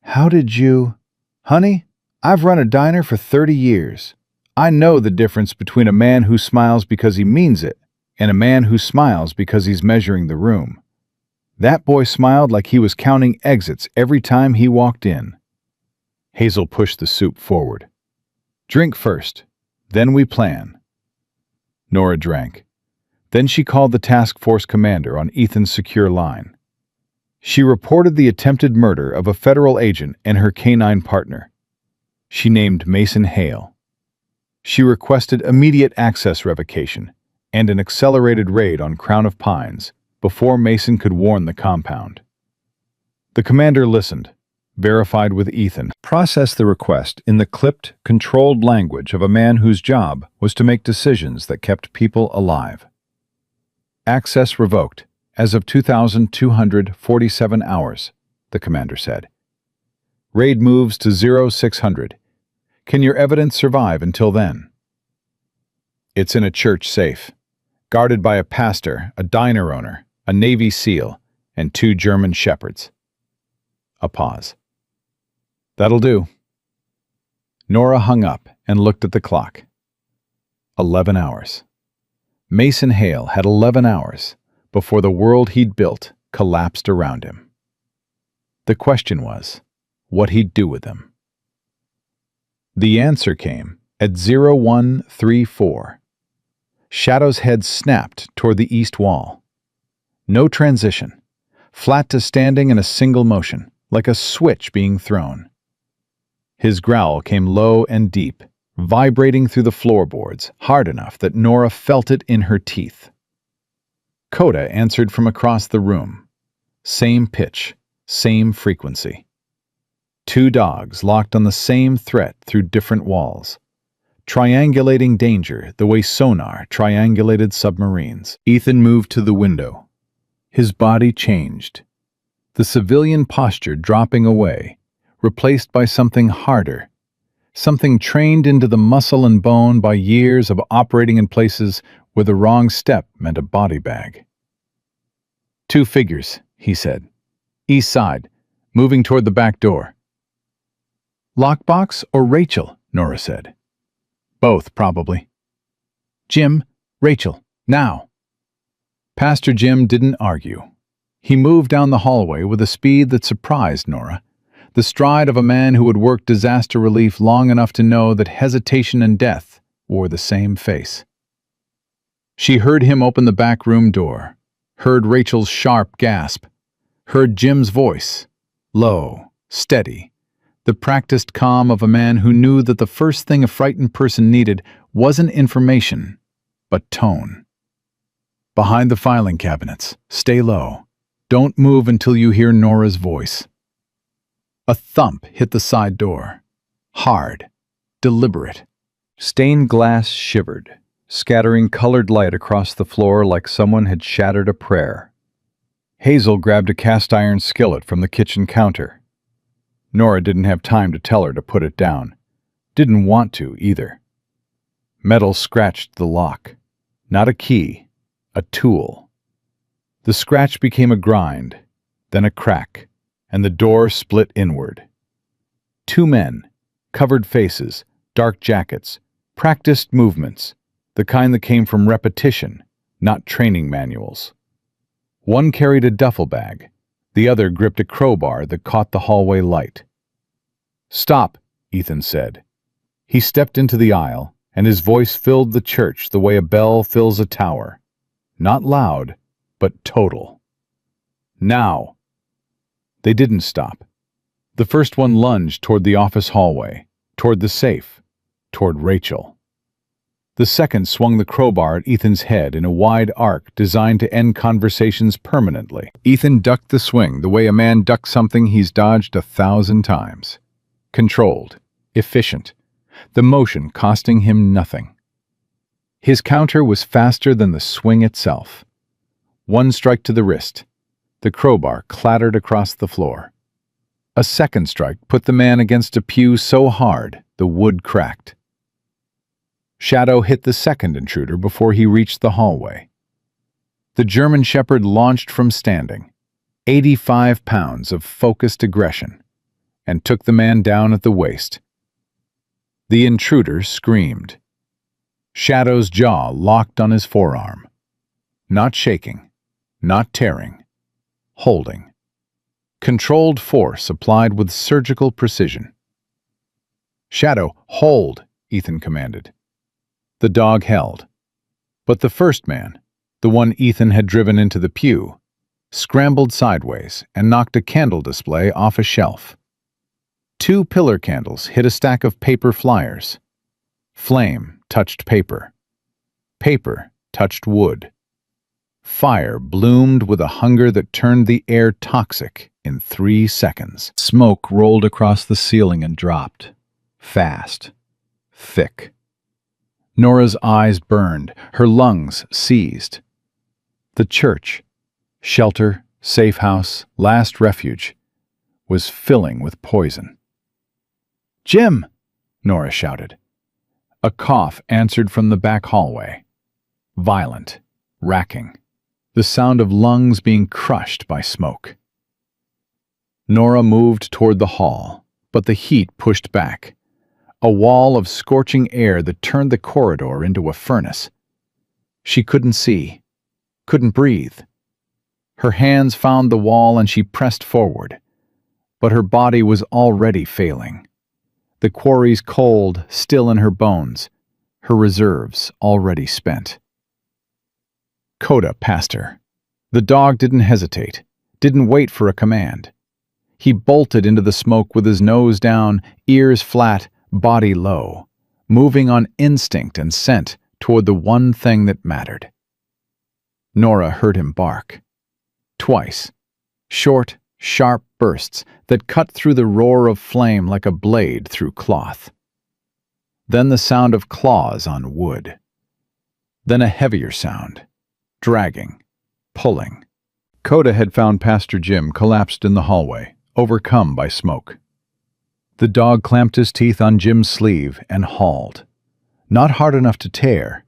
"How did you—" "Honey, I've run a diner for 30 years. I know the difference between a man who smiles because he means it and a man who smiles because he's measuring the room. That boy smiled like he was counting exits every time he walked in." Hazel pushed the soup forward. "Drink first, then we plan." Nora drank. Then she called the task force commander on Ethan's secure line. She reported the attempted murder of a federal agent and her canine partner. She named Mason Hale. She requested immediate access revocation and an accelerated raid on Crown of Pines before Mason could warn the compound. The commander listened, verified with Ethan, processed the request in the clipped, controlled language of a man whose job was to make decisions that kept people alive. "Access revoked, as of 2,247 hours, the commander said. "Raid moves to 0600. Can your evidence survive until then?" "It's in a church safe, guarded by a pastor, a diner owner, a Navy SEAL, and 2 German shepherds." A pause. "That'll do." Nora hung up and looked at the clock. 11 hours. Mason Hale had 11 hours before the world he'd built collapsed around him. The question was, what he'd do with them. The answer came at 0134. Shadow's head snapped toward the east wall. No transition, flat to standing in a single motion, like a switch being thrown. His growl came low and deep, vibrating through the floorboards, hard enough that Nora felt it in her teeth. Coda answered from across the room. Same pitch, same frequency. 2 dogs locked on the same threat through different walls, triangulating danger the way sonar triangulated submarines. Ethan moved to the window. His body changed, the civilian posture dropping away, replaced by something harder, something trained into the muscle and bone by years of operating in places where the wrong step meant a body bag. "Two figures," he said. "East side, moving toward the back door." "Lockbox or Rachel?" Nora said. "Both, probably." "Jim, Rachel, now." Pastor Jim didn't argue. He moved down the hallway with a speed that surprised Nora, the stride of a man who had worked disaster relief long enough to know that hesitation and death wore the same face. She heard him open the back room door, heard Rachel's sharp gasp, heard Jim's voice, low, steady, the practiced calm of a man who knew that the first thing a frightened person needed wasn't information, but tone. "Behind the filing cabinets, stay low. Don't move until you hear Nora's voice." A thump hit the side door. Hard, deliberate. Stained glass shivered, scattering colored light across the floor like someone had shattered a prayer. Hazel grabbed a cast-iron skillet from the kitchen counter. Nora didn't have time to tell her to put it down. Didn't want to, either. Metal scratched the lock. Not a key, a tool. The scratch became a grind, then a crack, and the door split inward. Two men, covered faces, dark jackets, practiced movements, the kind that came from repetition, not training manuals. One carried a duffel bag, the other gripped a crowbar that caught the hallway light. "Stop," Ethan said. He stepped into the aisle, and his voice filled the church the way a bell fills a tower. Not loud, but total. "Now!" They didn't stop. The first one lunged toward the office hallway, toward the safe, toward Rachel. The second swung the crowbar at Ethan's head in a wide arc designed to end conversations permanently. Ethan ducked the swing the way a man ducks something he's dodged 1,000 times. Controlled, efficient, the motion costing him nothing. His counter was faster than the swing itself. One strike to the wrist. The crowbar clattered across the floor. A second strike put the man against a pew so hard the wood cracked. Shadow hit the second intruder before he reached the hallway. The German Shepherd launched from standing, 85 pounds of focused aggression, and took the man down at the waist. The intruder screamed. Shadow's jaw locked on his forearm. Not shaking, not tearing, holding. Controlled force applied with surgical precision. "Shadow, hold," Ethan commanded. The dog held. But the first man, the one Ethan had driven into the pew, scrambled sideways and knocked a candle display off a shelf. 2 pillar candles hit a stack of paper flyers. Flame touched paper. Paper touched wood. Fire bloomed with a hunger that turned the air toxic in 3 seconds. Smoke rolled across the ceiling and dropped. Fast. Thick. Nora's eyes burned, her lungs seized. The church, shelter, safe house, last refuge, was filling with poison. "Jim!" Nora shouted. A cough answered from the back hallway. Violent, racking, the sound of lungs being crushed by smoke. Nora moved toward the hall, but the heat pushed back. A wall of scorching air that turned the corridor into a furnace. She couldn't see, couldn't breathe. Her hands found the wall and she pressed forward, but her body was already failing. The quarry's cold still in her bones, her reserves already spent. Coda passed her. The dog didn't hesitate, didn't wait for a command. He bolted into the smoke with his nose down, ears flat, body low, moving on instinct and scent toward the one thing that mattered. Nora heard him bark. Twice. Short, sharp bursts that cut through the roar of flame like a blade through cloth. Then the sound of claws on wood. Then a heavier sound. Dragging. Pulling. Coda had found Pastor Jim collapsed in the hallway, overcome by smoke. The dog clamped his teeth on Jim's sleeve and hauled. Not hard enough to tear,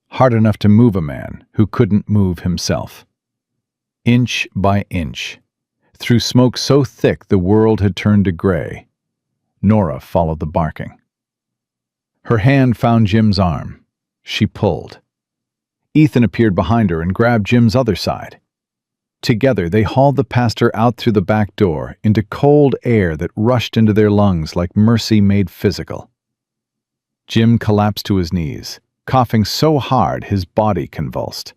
hard enough to move a man who couldn't move himself. Inch by inch, through smoke so thick the world had turned to gray, Nora followed the barking. Her hand found Jim's arm. She pulled. Ethan appeared behind her and grabbed Jim's other side. Together, they hauled the pastor out through the back door into cold air that rushed into their lungs like mercy made physical. Jim collapsed to his knees, coughing so hard his body convulsed.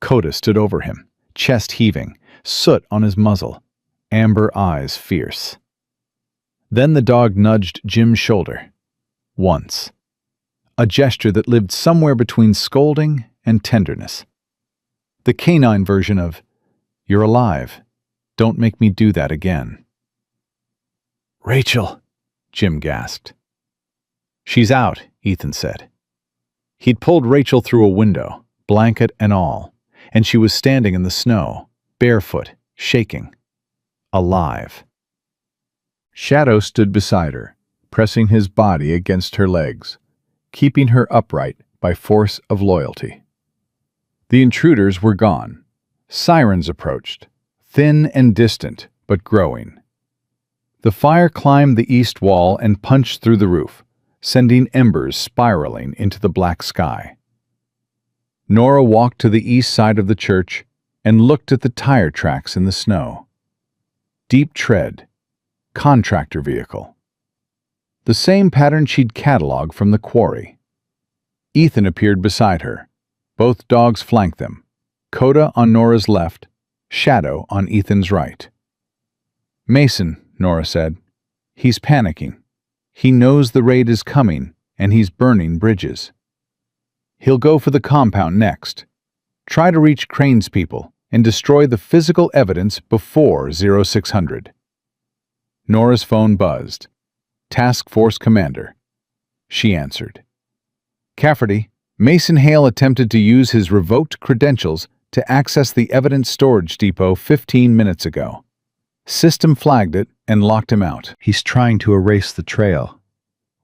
Coda stood over him, chest heaving, soot on his muzzle, amber eyes fierce. Then the dog nudged Jim's shoulder. Once. A gesture that lived somewhere between scolding and tenderness. The canine version of, "You're alive. Don't make me do that again." "Rachel," Jim gasped. "She's out," Ethan said. He'd pulled Rachel through a window, blanket and all, and she was standing in the snow, barefoot, shaking. Alive. Shadow stood beside her, pressing his body against her legs, keeping her upright by force of loyalty. The intruders were gone. Sirens approached, thin and distant, but growing. The fire climbed the east wall and punched through the roof, sending embers spiraling into the black sky. Nora walked to the east side of the church and looked at the tire tracks in the snow. Deep tread, contractor vehicle. The same pattern she'd cataloged from the quarry. Ethan appeared beside her. Both dogs flanked them, Coda on Nora's left, Shadow on Ethan's right. "Mason," Nora said. "He's panicking. He knows the raid is coming, and he's burning bridges. He'll go for the compound next. Try to reach Crane's people and destroy the physical evidence before 0600. Nora's phone buzzed. "Task Force Commander." She answered. "Cafferty, Mason Hale attempted to use his revoked credentials to access the evidence storage depot 15 minutes ago. System flagged it and locked him out. He's trying to erase the trail."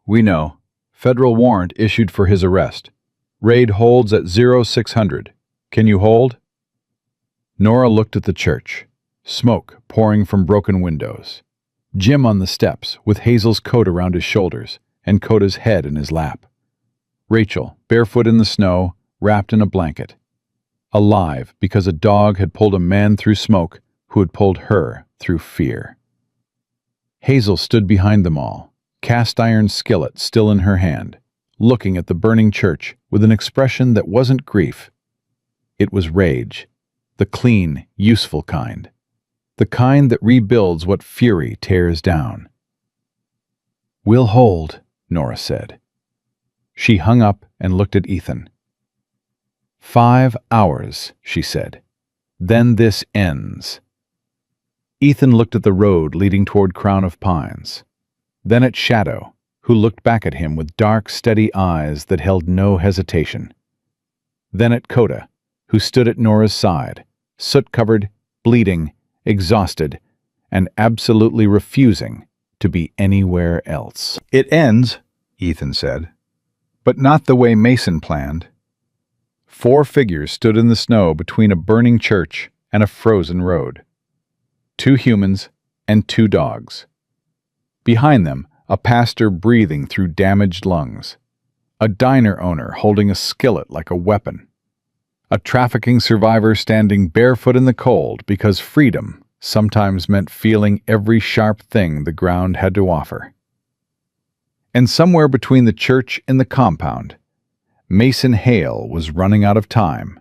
"We know. Federal warrant issued for his arrest. Raid holds at 0600. Can you hold?" Nora looked at the church. Smoke pouring from broken windows. Jim on the steps, with Hazel's coat around his shoulders and Coda's head in his lap. Rachel, barefoot in the snow, wrapped in a blanket. Alive because a dog had pulled a man through smoke who had pulled her through fear. Hazel stood behind them all, cast-iron skillet still in her hand, looking at the burning church with an expression that wasn't grief. It was rage, the clean, useful kind. The kind that rebuilds what fury tears down. "We'll hold," Nora said. She hung up and looked at Ethan. 5 hours, she said. Then this ends. Ethan looked at the road leading toward Crown of Pines. Then at Shadow, who looked back at him with dark, steady eyes that held no hesitation. Then at Coda, who stood at Nora's side, soot-covered, bleeding, exhausted, and absolutely refusing to be anywhere else. "It ends," Ethan said, "but not the way Mason planned." 4 figures stood in the snow between a burning church and a frozen road. 2 humans and 2 dogs. Behind them, a pastor breathing through damaged lungs. A diner owner holding a skillet like a weapon. A trafficking survivor standing barefoot in the cold because freedom sometimes meant feeling every sharp thing the ground had to offer. And somewhere between the church and the compound, Mason Hale was running out of time,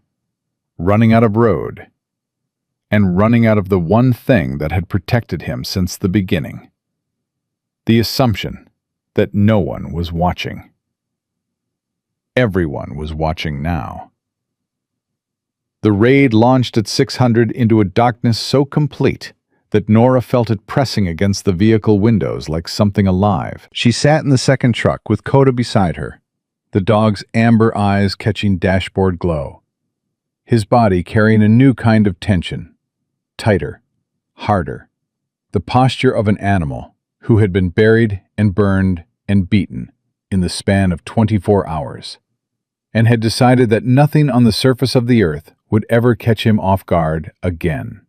running out of road, and running out of the one thing that had protected him since the beginning. The assumption that no one was watching. Everyone was watching now. The raid launched at 600 into a darkness so complete that Nora felt it pressing against the vehicle windows like something alive. She sat in the second truck with Coda beside her, the dog's amber eyes catching dashboard glow. His body carrying a new kind of tension, tighter, harder, the posture of an animal who had been buried and burned and beaten in the span of 24 hours, and had decided that nothing on the surface of the earth would ever catch him off guard again.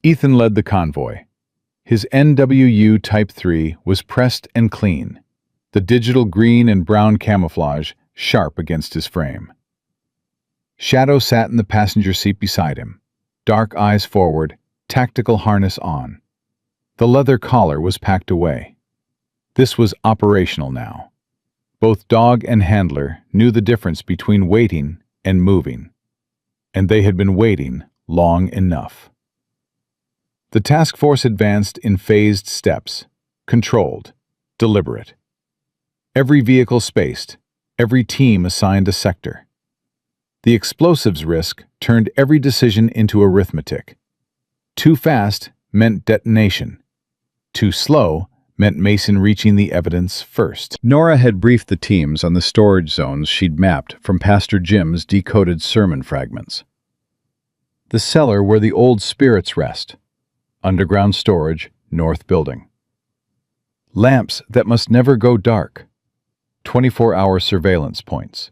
Ethan led the convoy. His NWU Type 3 was pressed and clean, the digital green and brown camouflage sharp against his frame. Shadow sat in the passenger seat beside him, dark eyes forward, tactical harness on. The leather collar was packed away. This was operational now. Both dog and handler knew the difference between waiting and moving, and they had been waiting long enough. The task force advanced in phased steps, controlled, deliberate. Every vehicle spaced, every team assigned a sector. The explosives risk turned every decision into arithmetic. Too fast meant detonation. Too slow meant Mason reaching the evidence first. Nora had briefed the teams on the storage zones she'd mapped from Pastor Jim's decoded sermon fragments. The cellar where the old spirits rest. Underground storage, north building. Lamps that must never go dark. 24-hour surveillance points.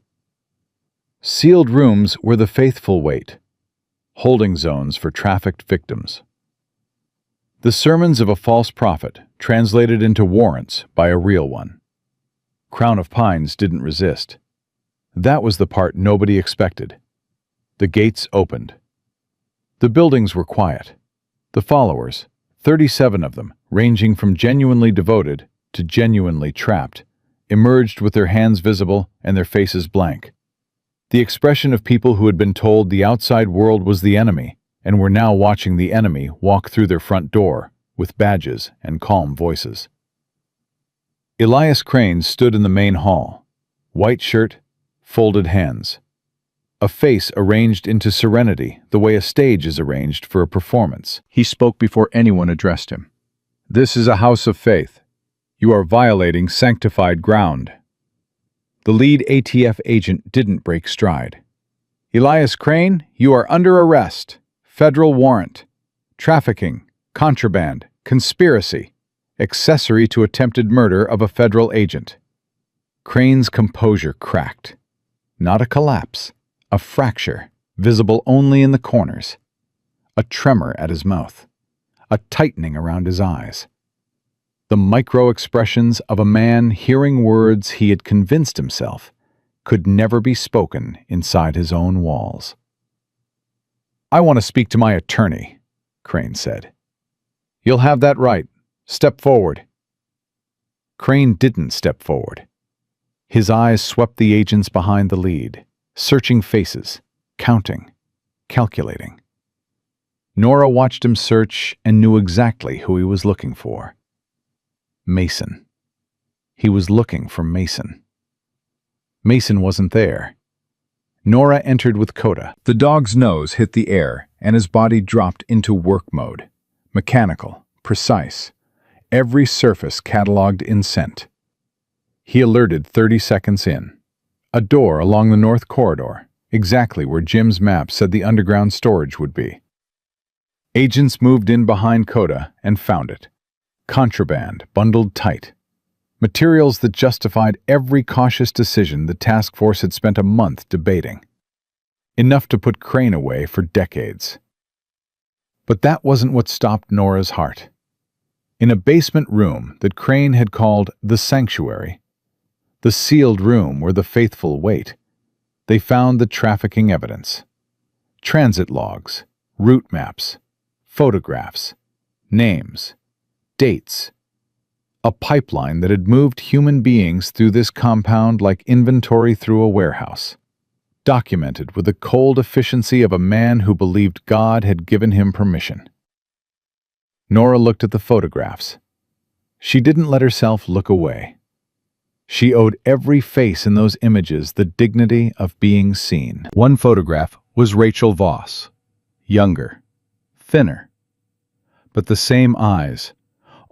Sealed rooms where the faithful wait. Holding zones for trafficked victims. The sermons of a false prophet translated into warrants by a real one. Crown of Pines didn't resist. That was the part nobody expected. The gates opened. The buildings were quiet. The followers, 37 of them, ranging from genuinely devoted to genuinely trapped, emerged with their hands visible and their faces blank. The expression of people who had been told the outside world was the enemy and were now watching the enemy walk through their front door with badges and calm voices. Elias Crane stood in the main hall, white shirt, folded hands. A face arranged into serenity, the way a stage is arranged for a performance. He spoke before anyone addressed him. "This is a house of faith. You are violating sanctified ground." The lead ATF agent didn't break stride. "Elias Crane, you are under arrest. Federal warrant. Trafficking, contraband, conspiracy, accessory to attempted murder of a federal agent." Crane's composure cracked. Not a collapse. A fracture, visible only in the corners. A tremor at his mouth. A tightening around his eyes. The micro-expressions of a man hearing words he had convinced himself could never be spoken inside his own walls. "I want to speak to my attorney," Crane said. "You'll have that right. Step forward." Crane didn't step forward. His eyes swept the agents behind the lead. Searching faces, counting, calculating. Nora watched him search and knew exactly who he was looking for. Mason. He was looking for Mason. Mason wasn't there. Nora entered with Coda. The dog's nose hit the air and his body dropped into work mode. Mechanical, precise. Every surface cataloged in scent. He alerted 30 seconds in. A door along the north corridor, exactly where Jim's map said the underground storage would be. Agents moved in behind Coda and found it. Contraband, bundled tight. Materials that justified every cautious decision the task force had spent a month debating. Enough to put Crane away for decades. But that wasn't what stopped Nora's heart. In a basement room that Crane had called the Sanctuary, the sealed room where the faithful wait, they found the trafficking evidence. Transit logs, route maps, photographs, names, dates. A pipeline that had moved human beings through this compound like inventory through a warehouse. Documented with the cold efficiency of a man who believed God had given him permission. Nora looked at the photographs. She didn't let herself look away. She owed every face in those images the dignity of being seen. One photograph was Rachel Voss, younger, thinner, but the same eyes,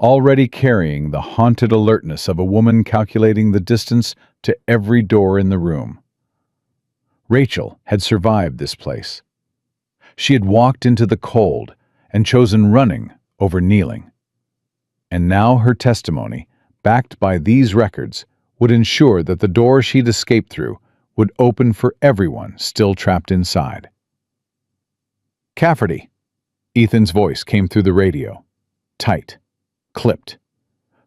already carrying the haunted alertness of a woman calculating the distance to every door in the room. Rachel had survived this place. She had walked into the cold and chosen running over kneeling. And now her testimony, backed by these records, would ensure that the door she'd escaped through would open for everyone still trapped inside. "Cafferty," Ethan's voice came through the radio. Tight. Clipped.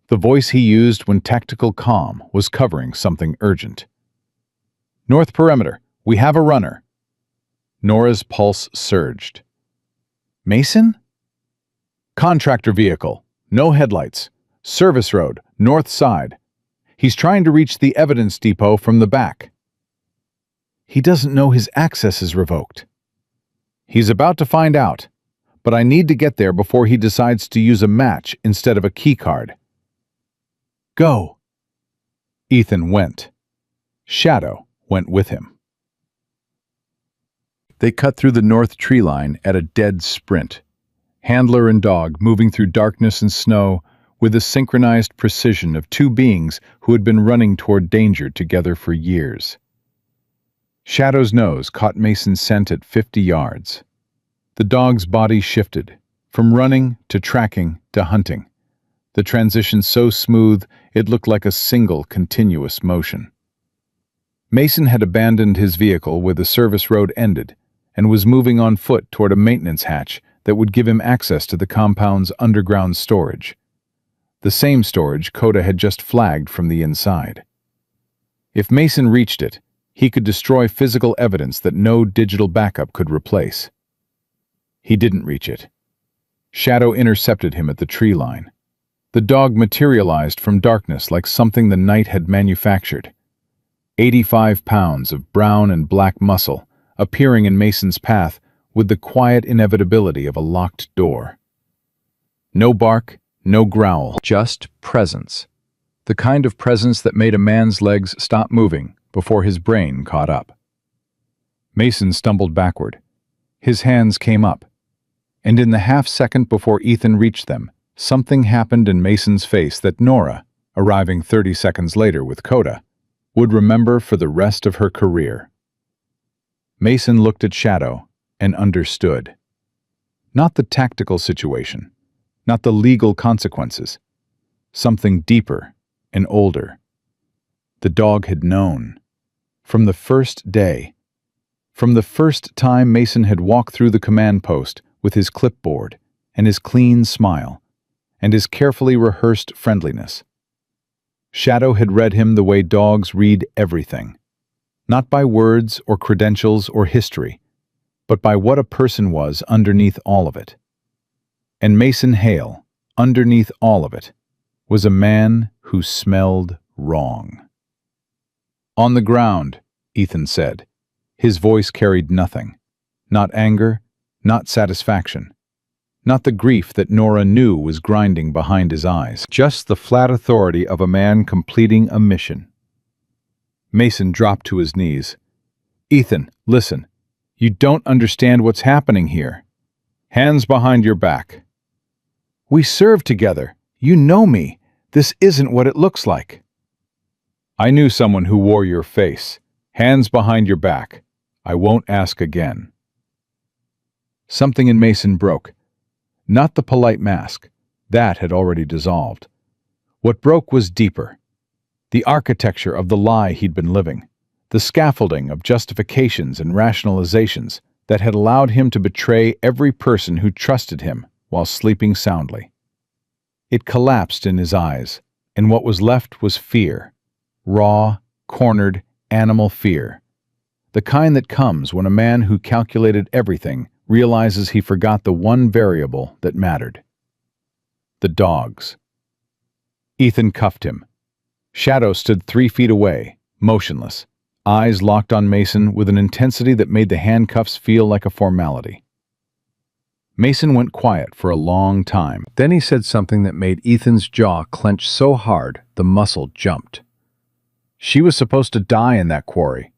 The voice he used when tactical calm was covering something urgent. "North perimeter. We have a runner." Nora's pulse surged. "Mason?" "Contractor vehicle. No headlights. Service road. North side. He's trying to reach the evidence depot from the back." "He doesn't know his access is revoked." "He's about to find out, but I need to get there before he decides to use a match instead of a key card." "Go." Ethan went. Shadow went with him. They cut through the north tree line at a dead sprint, handler and dog moving through darkness and snow with the synchronized precision of two beings who had been running toward danger together for years. Shadow's nose caught Mason's scent at 50 yards. The dog's body shifted, from running to tracking to hunting, the transition so smooth it looked like a single continuous motion. Mason had abandoned his vehicle where the service road ended and was moving on foot toward a maintenance hatch that would give him access to the compound's underground storage. The same storage Coda had just flagged from the inside. If Mason reached it, he could destroy physical evidence that no digital backup could replace. He didn't reach it. Shadow intercepted him at the tree line. The dog materialized from darkness like something the night had manufactured. 85 pounds of brown and black muscle appearing in Mason's path with the quiet inevitability of a locked door. No bark, no growl, just presence. The kind of presence that made a man's legs stop moving before his brain caught up. Mason stumbled backward. His hands came up, and in the half-second before Ethan reached them, something happened in Mason's face that Nora, arriving 30 seconds later with Coda, would remember for the rest of her career. Mason looked at Shadow and understood. Not the tactical situation, not the legal consequences. Something deeper and older. The dog had known. From the first day. From the first time Mason had walked through the command post with his clipboard and his clean smile and his carefully rehearsed friendliness. Shadow had read him the way dogs read everything. Not by words or credentials or history, but by what a person was underneath all of it. And Mason Hale, underneath all of it, was a man who smelled wrong. "On the ground," Ethan said. His voice carried nothing. Not anger, not satisfaction. Not the grief that Nora knew was grinding behind his eyes. Just the flat authority of a man completing a mission. Mason dropped to his knees. "Ethan, listen. You don't understand what's happening here. Hands behind your back." "We served together. You know me. This isn't what it looks like." "I knew someone who wore your face. Hands behind your back. I won't ask again." Something in Mason broke. Not the polite mask. That had already dissolved. What broke was deeper. The architecture of the lie he'd been living. The scaffolding of justifications and rationalizations that had allowed him to betray every person who trusted him while sleeping soundly. It collapsed in his eyes, and what was left was fear. Raw, cornered, animal fear. The kind that comes when a man who calculated everything realizes he forgot the one variable that mattered. The dogs. Ethan cuffed him. Shadow stood 3 feet away, motionless, eyes locked on Mason with an intensity that made the handcuffs feel like a formality. Mason went quiet for a long time. Then he said something that made Ethan's jaw clench so hard the muscle jumped. She was supposed to die in that quarry.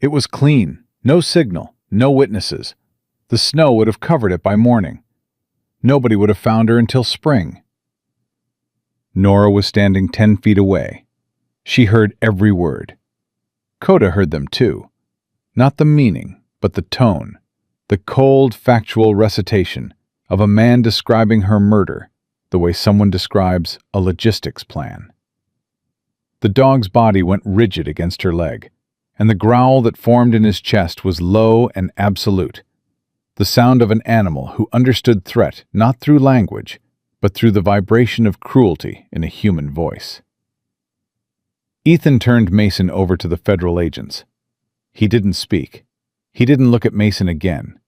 It was clean, no signal, no witnesses. The snow would have covered it by morning. Nobody would have found her until spring. Nora was standing 10 feet away. She heard every word. Coda heard them too. Not the meaning, but the tone. The cold, factual recitation of a man describing her murder the way someone describes a logistics plan. The dog's body went rigid against her leg, and the growl that formed in his chest was low and absolute, the sound of an animal who understood threat not through language, but through the vibration of cruelty in a human voice. Ethan turned Mason over to the federal agents. He didn't speak. He didn't look at Mason again.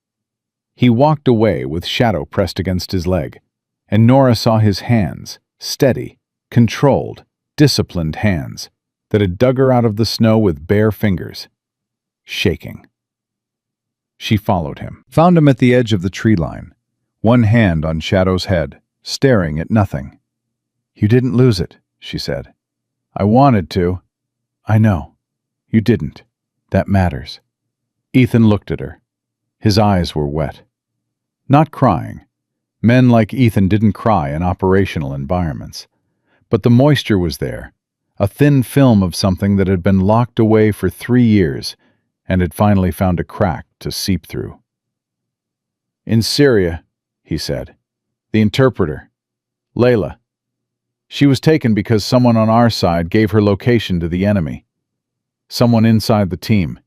He walked away with Shadow pressed against his leg, and Nora saw his hands, steady, controlled, disciplined hands that had dug her out of the snow with bare fingers, shaking. She followed him, found him at the edge of the tree line, one hand on Shadow's head, staring at nothing. "You didn't lose it," she said. "I wanted to." "I know. You didn't. That matters." Ethan looked at her. His eyes were wet. Not crying. Men like Ethan didn't cry in operational environments. But the moisture was there, a thin film of something that had been locked away for 3 years and had finally found a crack to seep through. "In Syria," he said. "The interpreter. Layla. She was taken because someone on our side gave her location to the enemy. Someone inside the team.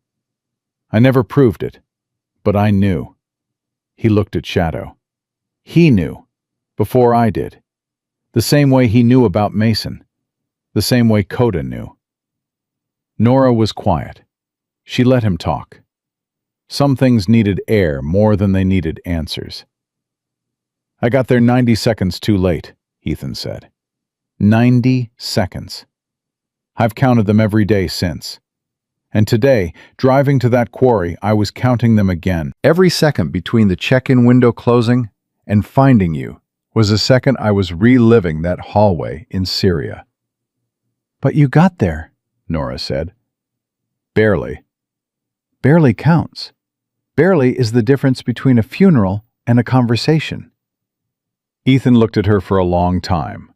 I never proved it, but I knew." He looked at Shadow. He knew, before I did. The same way he knew about Mason. The same way Coda knew. Nora was quiet. She let him talk. Some things needed air more than they needed answers. "I got there 90 seconds too late," Ethan said. 90 seconds. I've counted them every day since. And today, driving to that quarry, I was counting them again. Every second between the check-in window closing and finding you was a second I was reliving that hallway in Syria. "But you got there," Nora said. "Barely." "Barely counts. Barely is the difference between a funeral and a conversation." Ethan looked at her for a long time,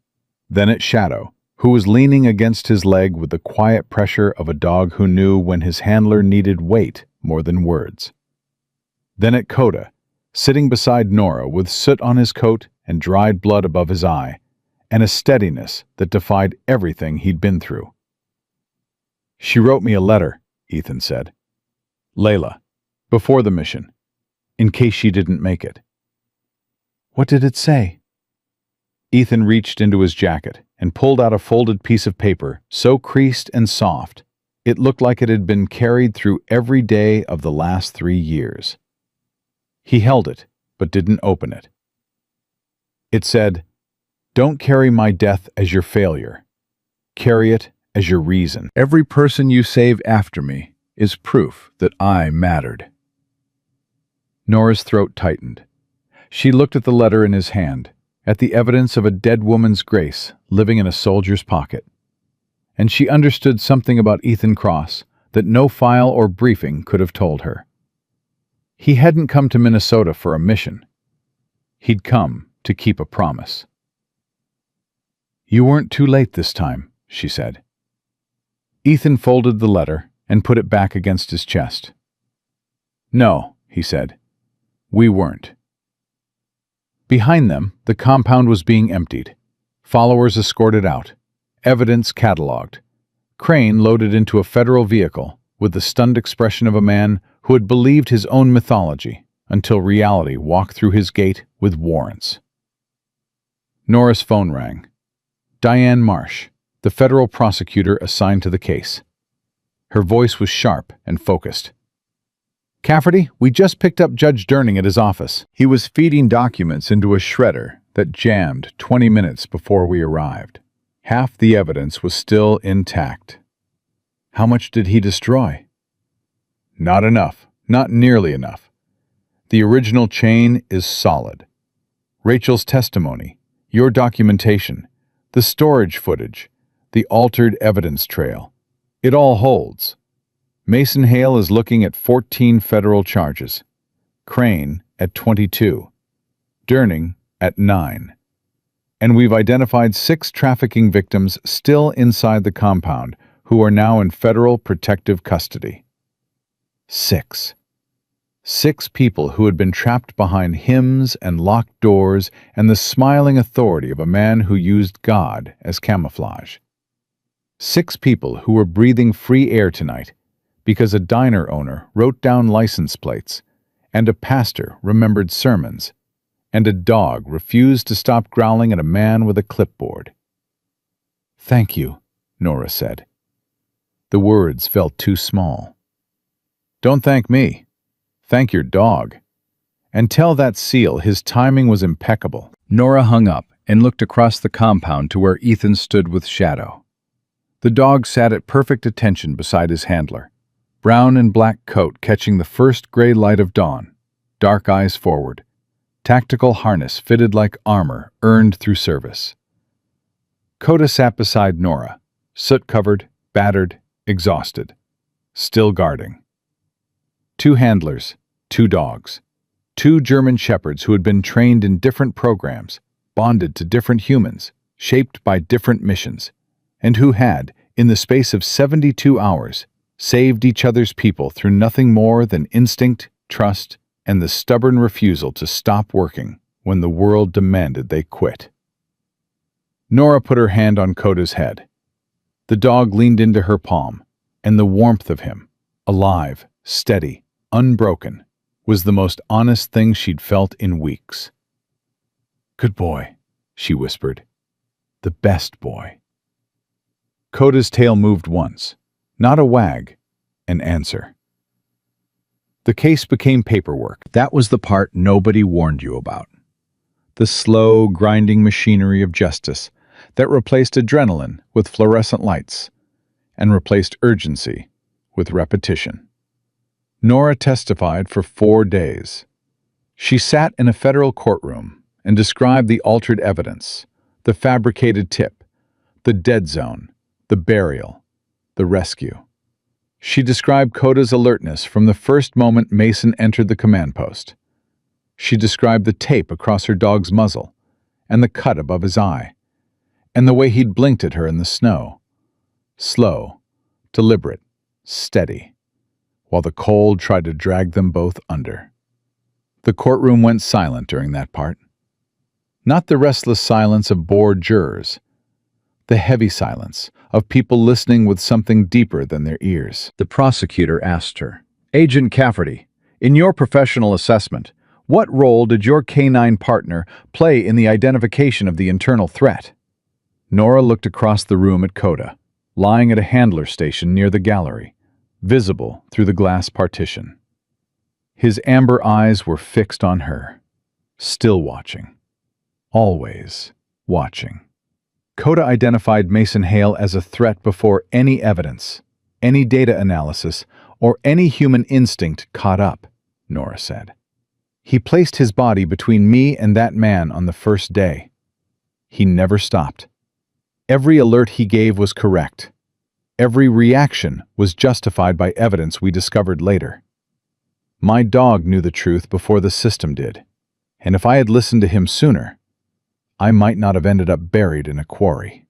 then at Shadow, who was leaning against his leg with the quiet pressure of a dog who knew when his handler needed weight more than words. Then at Coda, sitting beside Nora with soot on his coat and dried blood above his eye, and a steadiness that defied everything he'd been through. "She wrote me a letter," Ethan said. "Layla, before the mission, in case she didn't make it." "What did it say?" Ethan reached into his jacket and pulled out a folded piece of paper so creased and soft it looked like it had been carried through every day of the last 3 years. He held it, but didn't open it. It said, "Don't carry my death as your failure. Carry it as your reason. Every person you save after me is proof that I mattered." Nora's throat tightened. She looked at the letter in his hand, at the evidence of a dead woman's grace living in a soldier's pocket. And she understood something about Ethan Cross that no file or briefing could have told her. He hadn't come to Minnesota for a mission. He'd come to keep a promise. "You weren't too late this time," she said. Ethan folded the letter and put it back against his chest. "No," he said. "We weren't." Behind them, the compound was being emptied. Followers escorted out. Evidence catalogued. Crane loaded into a federal vehicle with the stunned expression of a man who had believed his own mythology until reality walked through his gate with warrants. Nora's phone rang. Diane Marsh, the federal prosecutor assigned to the case. Her voice was sharp and focused. "Cafferty, we just picked up Judge Durning at his office. He was feeding documents into a shredder that jammed 20 minutes before we arrived. Half the evidence was still intact." "How much did he destroy?" "Not enough. Not nearly enough. The original chain is solid. Rachel's testimony, your documentation, the storage footage, the altered evidence trail. It all holds. Mason Hale is looking at 14 federal charges. Crane at 22. Durning at 9. And we've identified 6 trafficking victims still inside the compound who are now in federal protective custody. 6. 6 people who had been trapped behind hymns and locked doors and the smiling authority of a man who used God as camouflage. 6 people who were breathing free air tonight because a diner owner wrote down license plates, and a pastor remembered sermons, and a dog refused to stop growling at a man with a clipboard. "Thank you," Nora said. The words felt too small. "Don't thank me. Thank your dog. And tell that seal his timing was impeccable." Nora hung up and looked across the compound to where Ethan stood with Shadow. The dog sat at perfect attention beside his handler, brown and black coat catching the first gray light of dawn, dark eyes forward, tactical harness fitted like armor earned through service. Coda sat beside Nora, soot-covered, battered, exhausted, still guarding. 2 handlers, 2 dogs, 2 German shepherds who had been trained in different programs, bonded to different humans, shaped by different missions, and who had, in the space of 72 hours, saved each other's people through nothing more than instinct, trust, and the stubborn refusal to stop working when the world demanded they quit. Nora put her hand on Coda's head. The dog leaned into her palm, and the warmth of him, alive, steady, unbroken, was the most honest thing she'd felt in weeks. "Good boy," she whispered. "The best boy." Coda's tail moved once, not a wag, an answer. The case became paperwork. That was the part nobody warned you about. The slow, grinding machinery of justice that replaced adrenaline with fluorescent lights and replaced urgency with repetition. Nora testified for 4 days. She sat in a federal courtroom and described the altered evidence, the fabricated tip, the dead zone, the burial, the rescue. She described Coda's alertness from the first moment Mason entered the command post. She described the tape across her dog's muzzle, and the cut above his eye, and the way he'd blinked at her in the snow. Slow, deliberate, steady, while the cold tried to drag them both under. The courtroom went silent during that part. Not the restless silence of bored jurors, the heavy silence of people listening with something deeper than their ears. The prosecutor asked her, "Agent Cafferty, in your professional assessment, what role did your canine partner play in the identification of the internal threat?" Nora looked across the room at Coda, lying at a handler station near the gallery, visible through the glass partition. His amber eyes were fixed on her, still watching, always watching. Coda identified Mason Hale as a threat before any evidence, any data analysis, or any human instinct caught up, Nora said. He placed his body between me and that man on the first day. He never stopped. Every alert he gave was correct. Every reaction was justified by evidence we discovered later. My dog knew the truth before the system did, and if I had listened to him sooner, I might not have ended up buried in a quarry.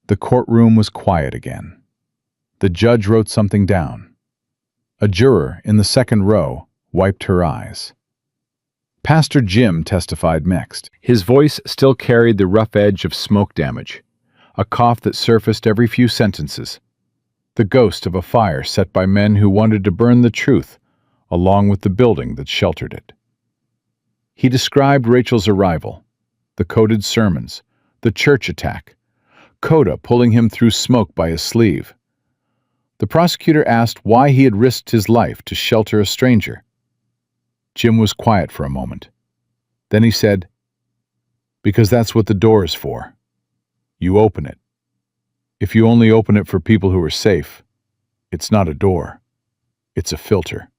The courtroom was quiet again. The judge wrote something down. A juror in the second row wiped her eyes. Pastor Jim testified next. His voice still carried the rough edge of smoke damage, a cough that surfaced every few sentences, the ghost of a fire set by men who wanted to burn the truth along with the building that sheltered it. He described Rachel's arrival, the coded sermons, the church attack, Coda pulling him through smoke by his sleeve. The prosecutor asked why he had risked his life to shelter a stranger. Jim was quiet for a moment. Then he said, "Because that's what the door is for. You open it. If you only open it for people who are safe, it's not a door. It's a filter.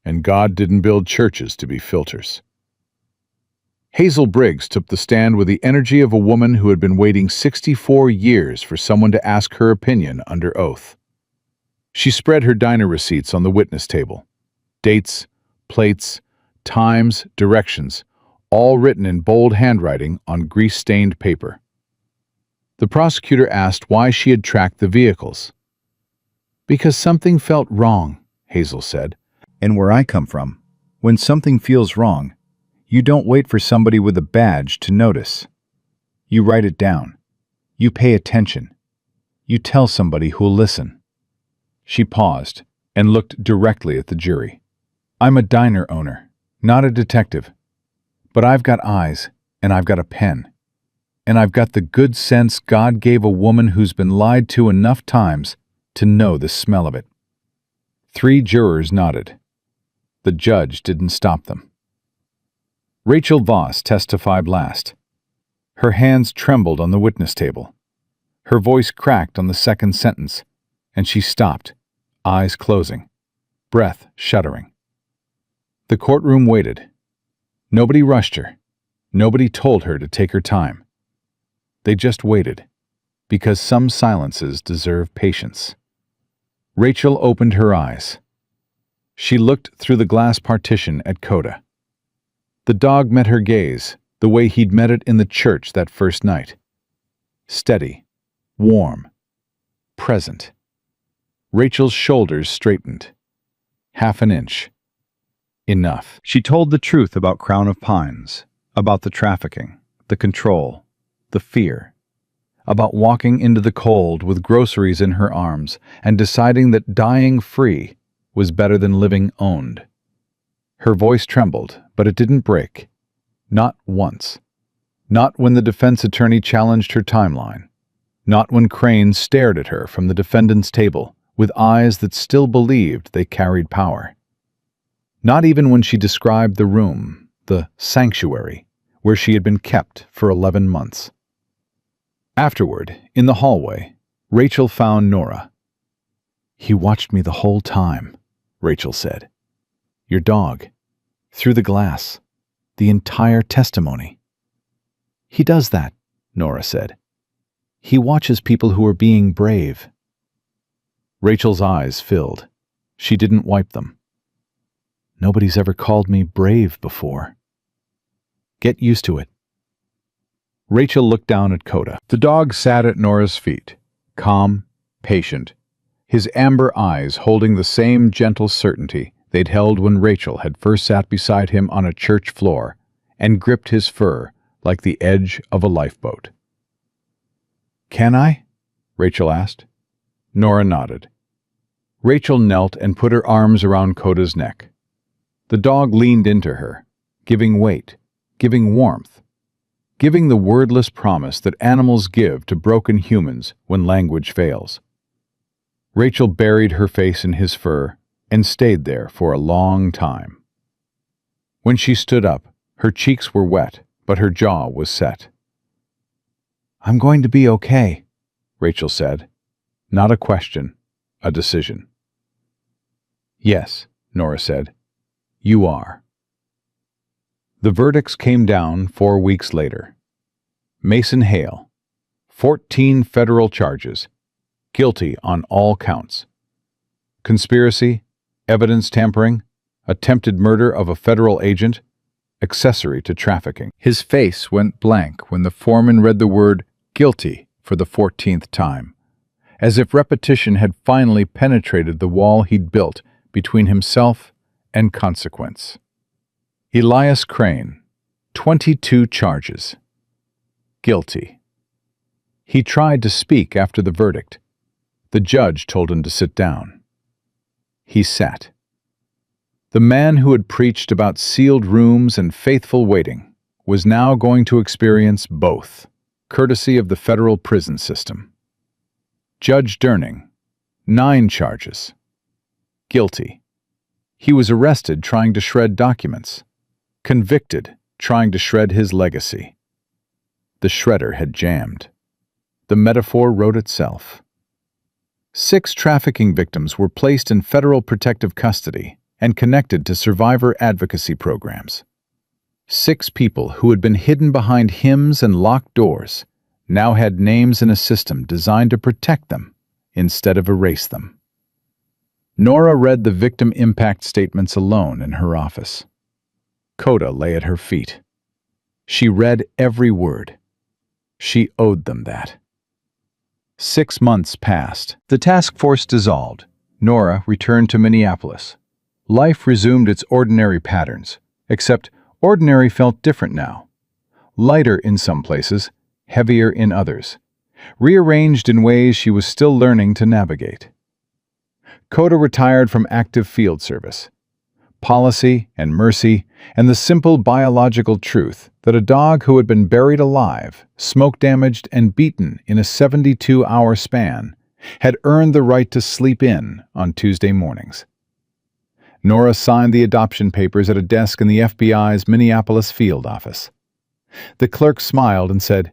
And God didn't build churches to be filters." Hazel Briggs took the stand with the energy of a woman who had been waiting 64 years for someone to ask her opinion under oath. She spread her diner receipts on the witness table. Dates, plates, times, directions, all written in bold handwriting on grease-stained paper. The prosecutor asked why she had tracked the vehicles. "Because something felt wrong," Hazel said. And where I come from, when something feels wrong, you don't wait for somebody with a badge to notice. You write it down. You pay attention. You tell somebody who'll listen. She paused and looked directly at the jury. I'm a diner owner, not a detective. But I've got eyes, and I've got a pen. And I've got the good sense God gave a woman who's been lied to enough times to know the smell of it. 3 jurors nodded. The judge didn't stop them. Rachel Voss testified last. Her hands trembled on the witness table. Her voice cracked on the second sentence, and she stopped, eyes closing, breath shuddering. The courtroom waited. Nobody rushed her. Nobody told her to take her time. They just waited, because some silences deserve patience. Rachel opened her eyes. She looked through the glass partition at Coda. The dog met her gaze, the way he'd met it in the church that first night. Steady, warm, present. Rachel's shoulders straightened. Half an inch. Enough. She told the truth about Crown of Pines, about the trafficking, the control, the fear, about walking into the cold with groceries in her arms and deciding that dying free was better than living owned. Her voice trembled, but it didn't break. Not once. Not when the defense attorney challenged her timeline. Not when Crane stared at her from the defendant's table with eyes that still believed they carried power. Not even when she described the room, the sanctuary, where she had been kept for 11 months. Afterward, in the hallway, Rachel found Nora. "He watched me the whole time," Rachel said. "Your dog. Through the glass. The entire testimony." "He does that," Nora said. "He watches people who are being brave." Rachel's eyes filled. She didn't wipe them. "Nobody's ever called me brave before." "Get used to it." Rachel looked down at Coda. The dog sat at Nora's feet, calm, patient, his amber eyes holding the same gentle certainty they'd held when Rachel had first sat beside him on a church floor and gripped his fur like the edge of a lifeboat. "Can I?" Rachel asked. Nora nodded. Rachel knelt and put her arms around Coda's neck. The dog leaned into her, giving weight, giving warmth, giving the wordless promise that animals give to broken humans when language fails. Rachel buried her face in his fur and stayed there for a long time. When she stood up, her cheeks were wet, but her jaw was set. "I'm going to be okay," Rachel said. Not a question, a decision. "Yes," Nora said. "You are." The verdicts came down 4 weeks later. Mason Hale, 14 federal charges, guilty on all counts. Conspiracy, evidence tampering, attempted murder of a federal agent, accessory to trafficking. His face went blank when the foreman read the word guilty for the 14th time, as if repetition had finally penetrated the wall he'd built between himself and consequence. Elias Crane, 22 charges. Guilty. He tried to speak after the verdict. The judge told him to sit down. He sat. The man who had preached about sealed rooms and faithful waiting was now going to experience both, courtesy of the federal prison system. Judge Durning, 9 charges. Guilty. He was arrested trying to shred documents. Convicted trying to shred his legacy. The shredder had jammed. The metaphor wrote itself. 6 trafficking victims were placed in federal protective custody and connected to survivor advocacy programs. 6 people who had been hidden behind hymns and locked doors now had names in a system designed to protect them instead of erase them. Nora read the victim impact statements alone in her office. Coda lay at her feet. She read every word. She owed them that. 6 months passed. The task force dissolved. Nora returned to Minneapolis. Life resumed its ordinary patterns, except ordinary felt different now. Lighter in some places, heavier in others, rearranged in ways she was still learning to navigate. Coda retired from active field service. Policy and mercy, and the simple biological truth that a dog who had been buried alive, smoke-damaged, and beaten in a 72-hour span had earned the right to sleep in on Tuesday mornings. Nora signed the adoption papers at a desk in the FBI's Minneapolis field office. The clerk smiled and said,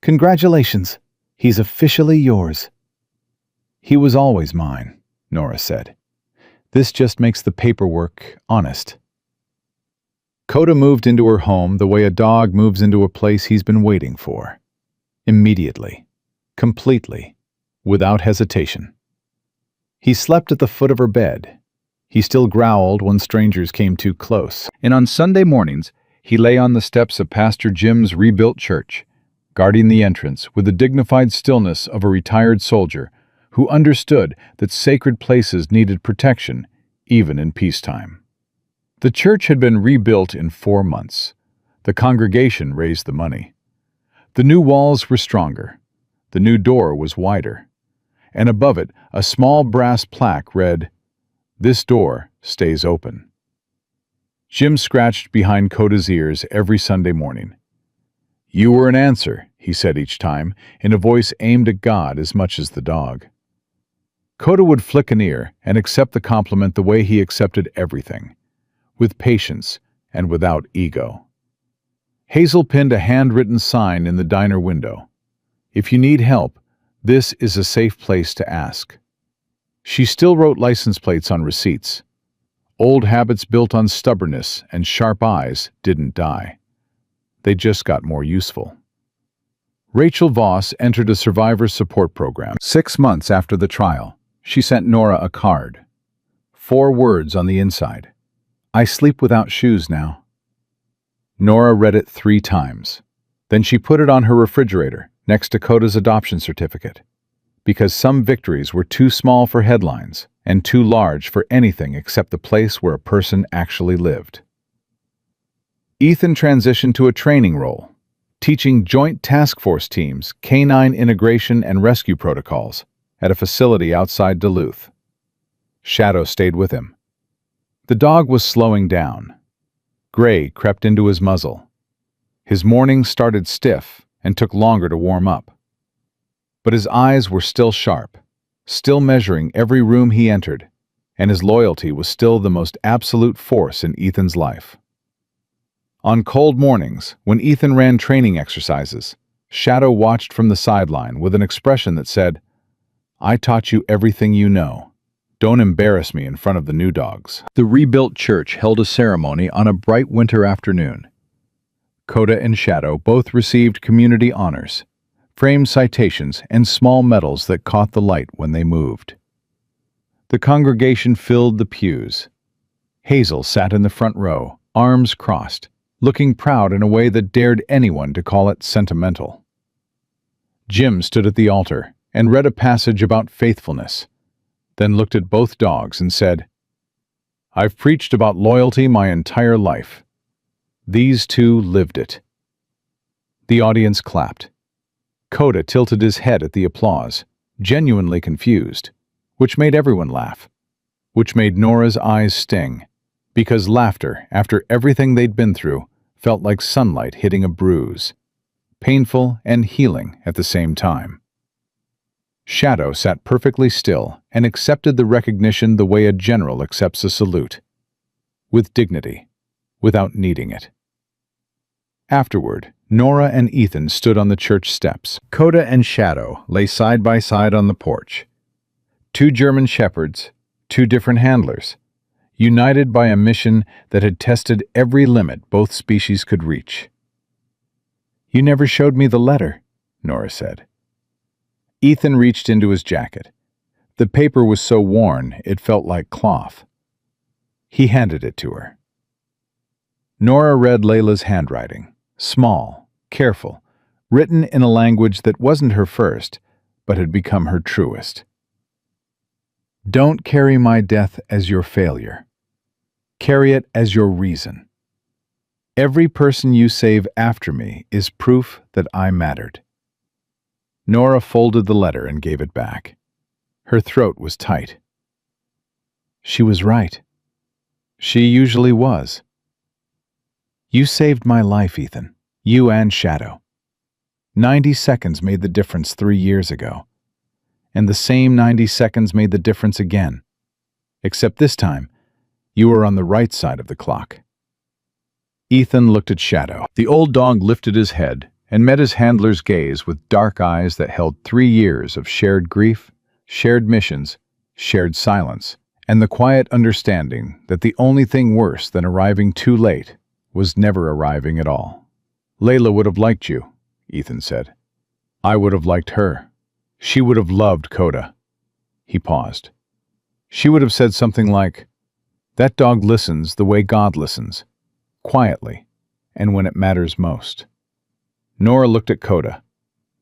"Congratulations, he's officially yours." "He was always mine," Nora said. "This just makes the paperwork honest." Coda moved into her home the way a dog moves into a place he's been waiting for. Immediately. Completely. Without hesitation. He slept at the foot of her bed. He still growled when strangers came too close. And on Sunday mornings, he lay on the steps of Pastor Jim's rebuilt church, guarding the entrance with the dignified stillness of a retired soldier who understood that sacred places needed protection, even in peacetime. The church had been rebuilt in 4 months. The congregation raised the money. The new walls were stronger. The new door was wider. And above it, a small brass plaque read, "This door stays open." Jim scratched behind Coda's ears every Sunday morning. "You were an answer," he said each time, in a voice aimed at God as much as the dog. Coda would flick an ear and accept the compliment the way he accepted everything, with patience and without ego. Hazel pinned a handwritten sign in the diner window. "If you need help, this is a safe place to ask." She still wrote license plates on receipts. Old habits built on stubbornness and sharp eyes didn't die. They just got more useful. Rachel Voss entered a survivor support program. 6 months after the trial, she sent Nora a card. 4 words on the inside. "I sleep without shoes now." Nora read it 3 times. Then she put it on her refrigerator next to Coda's adoption certificate, because some victories were too small for headlines and too large for anything except the place where a person actually lived. Ethan transitioned to a training role, teaching Joint Task Force teams canine integration and rescue protocols at a facility outside Duluth. Shadow stayed with him. The dog was slowing down. Gray crept into his muzzle. His mornings started stiff and took longer to warm up. But his eyes were still sharp, still measuring every room he entered, and his loyalty was still the most absolute force in Ethan's life. On cold mornings, when Ethan ran training exercises, Shadow watched from the sideline with an expression that said, "I taught you everything you know. Don't embarrass me in front of the new dogs." The rebuilt church held a ceremony on a bright winter afternoon. Coda and Shadow both received community honors, framed citations, and small medals that caught the light when they moved. The congregation filled the pews. Hazel sat in the front row, arms crossed, looking proud in a way that dared anyone to call it sentimental. Jim stood at the altar and read a passage about faithfulness, then looked at both dogs and said, "I've preached about loyalty my entire life. These 2 lived it." The audience clapped. Coda tilted his head at the applause, genuinely confused, which made everyone laugh, which made Nora's eyes sting, because laughter, after everything they'd been through, felt like sunlight hitting a bruise, painful and healing at the same time. Shadow sat perfectly still and accepted the recognition the way a general accepts a salute, with dignity, without needing it. Afterward, Nora and Ethan stood on the church steps. Coda and Shadow lay side by side on the porch. 2 German shepherds, 2 different handlers, united by a mission that had tested every limit both species could reach. "You never showed me the letter," Nora said. Ethan reached into his jacket. The paper was so worn it felt like cloth. He handed it to her. Nora read Layla's handwriting, small, careful, written in a language that wasn't her first, but had become her truest. "Don't carry my death as your failure. Carry it as your reason. Every person you save after me is proof that I mattered." Nora folded the letter and gave it back. Her throat was tight. She was right. She usually was. "You saved my life, Ethan. You and Shadow. 90 seconds made the difference 3 years ago. And the same 90 seconds made the difference again. Except this time, you were on the right side of the clock." Ethan looked at Shadow. The old dog lifted his head and met his handler's gaze with dark eyes that held 3 years of shared grief, shared missions, shared silence, and the quiet understanding that the only thing worse than arriving too late was never arriving at all. "Layla would have liked you," Ethan said. "I would have liked her. She would have loved Coda." He paused. "She would have said something like, 'That dog listens the way God listens, quietly, and when it matters most.'" Nora looked at Coda.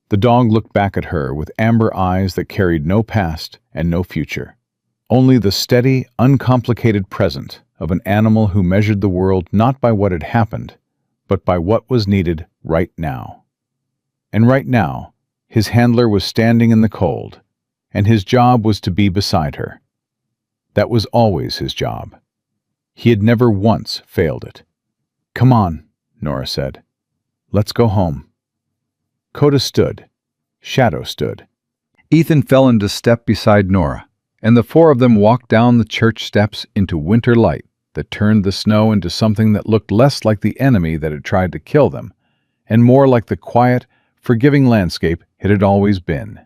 The dog looked back at her with amber eyes that carried no past and no future. Only the steady, uncomplicated present of an animal who measured the world not by what had happened, but by what was needed right now. And right now, his handler was standing in the cold, and his job was to be beside her. That was always his job. He had never once failed it. "Come on," Nora said. "Let's go home." Coda stood. Shadow stood. Ethan fell into step beside Nora, and the 4 of them walked down the church steps into winter light that turned the snow into something that looked less like the enemy that had tried to kill them, and more like the quiet, forgiving landscape it had always been.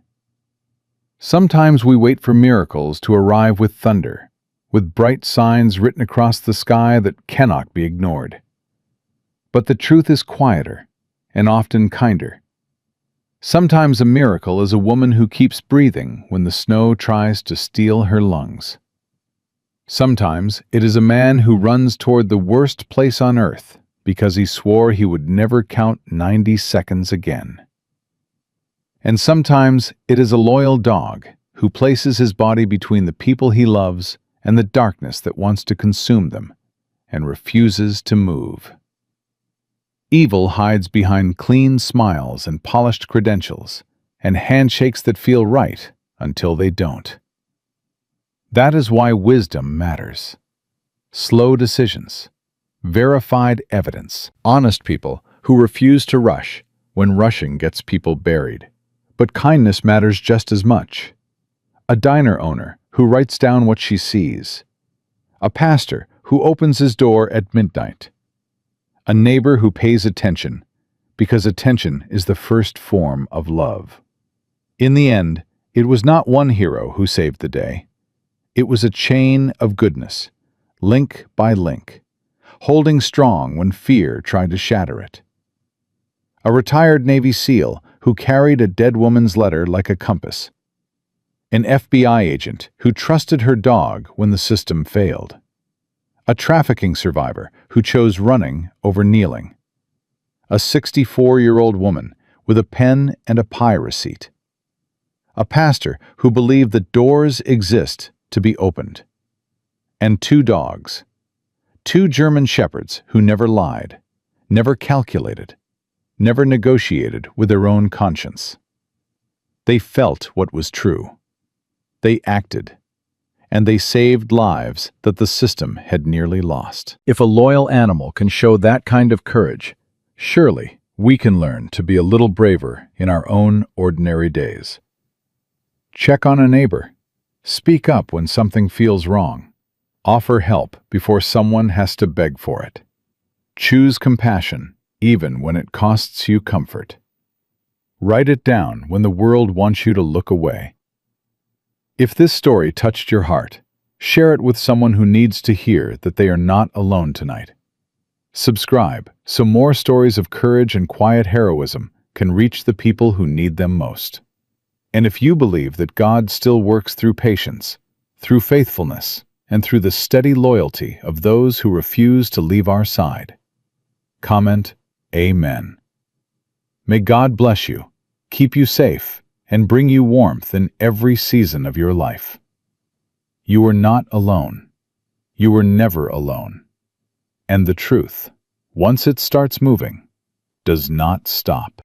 Sometimes we wait for miracles to arrive with thunder, with bright signs written across the sky that cannot be ignored. But the truth is quieter, and often kinder. Sometimes a miracle is a woman who keeps breathing when the snow tries to steal her lungs. Sometimes it is a man who runs toward the worst place on earth because he swore he would never count 90 seconds again. And sometimes it is a loyal dog who places his body between the people he loves and the darkness that wants to consume them and refuses to move. Evil hides behind clean smiles and polished credentials and handshakes that feel right until they don't. That is why wisdom matters. Slow decisions, verified evidence, honest people who refuse to rush when rushing gets people buried. But kindness matters just as much. A diner owner who writes down what she sees. A pastor who opens his door at midnight. A neighbor who pays attention, because attention is the first form of love. In the end, it was not one hero who saved the day. It was a chain of goodness, link by link, holding strong when fear tried to shatter it. A retired Navy SEAL who carried a dead woman's letter like a compass. An FBI agent who trusted her dog when the system failed. A trafficking survivor who chose running over kneeling. A 64-year-old woman with a pen and a pie receipt. A pastor who believed that doors exist to be opened. And 2 dogs. 2 German shepherds who never lied, never calculated, never negotiated with their own conscience. They felt what was true. They acted. And they saved lives that the system had nearly lost. If a loyal animal can show that kind of courage, surely we can learn to be a little braver in our own ordinary days. Check on a neighbor. Speak up when something feels wrong. Offer help before someone has to beg for it. Choose compassion, even when it costs you comfort. Write it down when the world wants you to look away. If this story touched your heart, share it with someone who needs to hear that they are not alone tonight. Subscribe so more stories of courage and quiet heroism can reach the people who need them most. And if you believe that God still works through patience, through faithfulness, and through the steady loyalty of those who refuse to leave our side, comment, Amen. May God bless you, keep you safe, and bring you warmth in every season of your life. You are not alone. You were never alone. And the truth, once it starts moving, does not stop.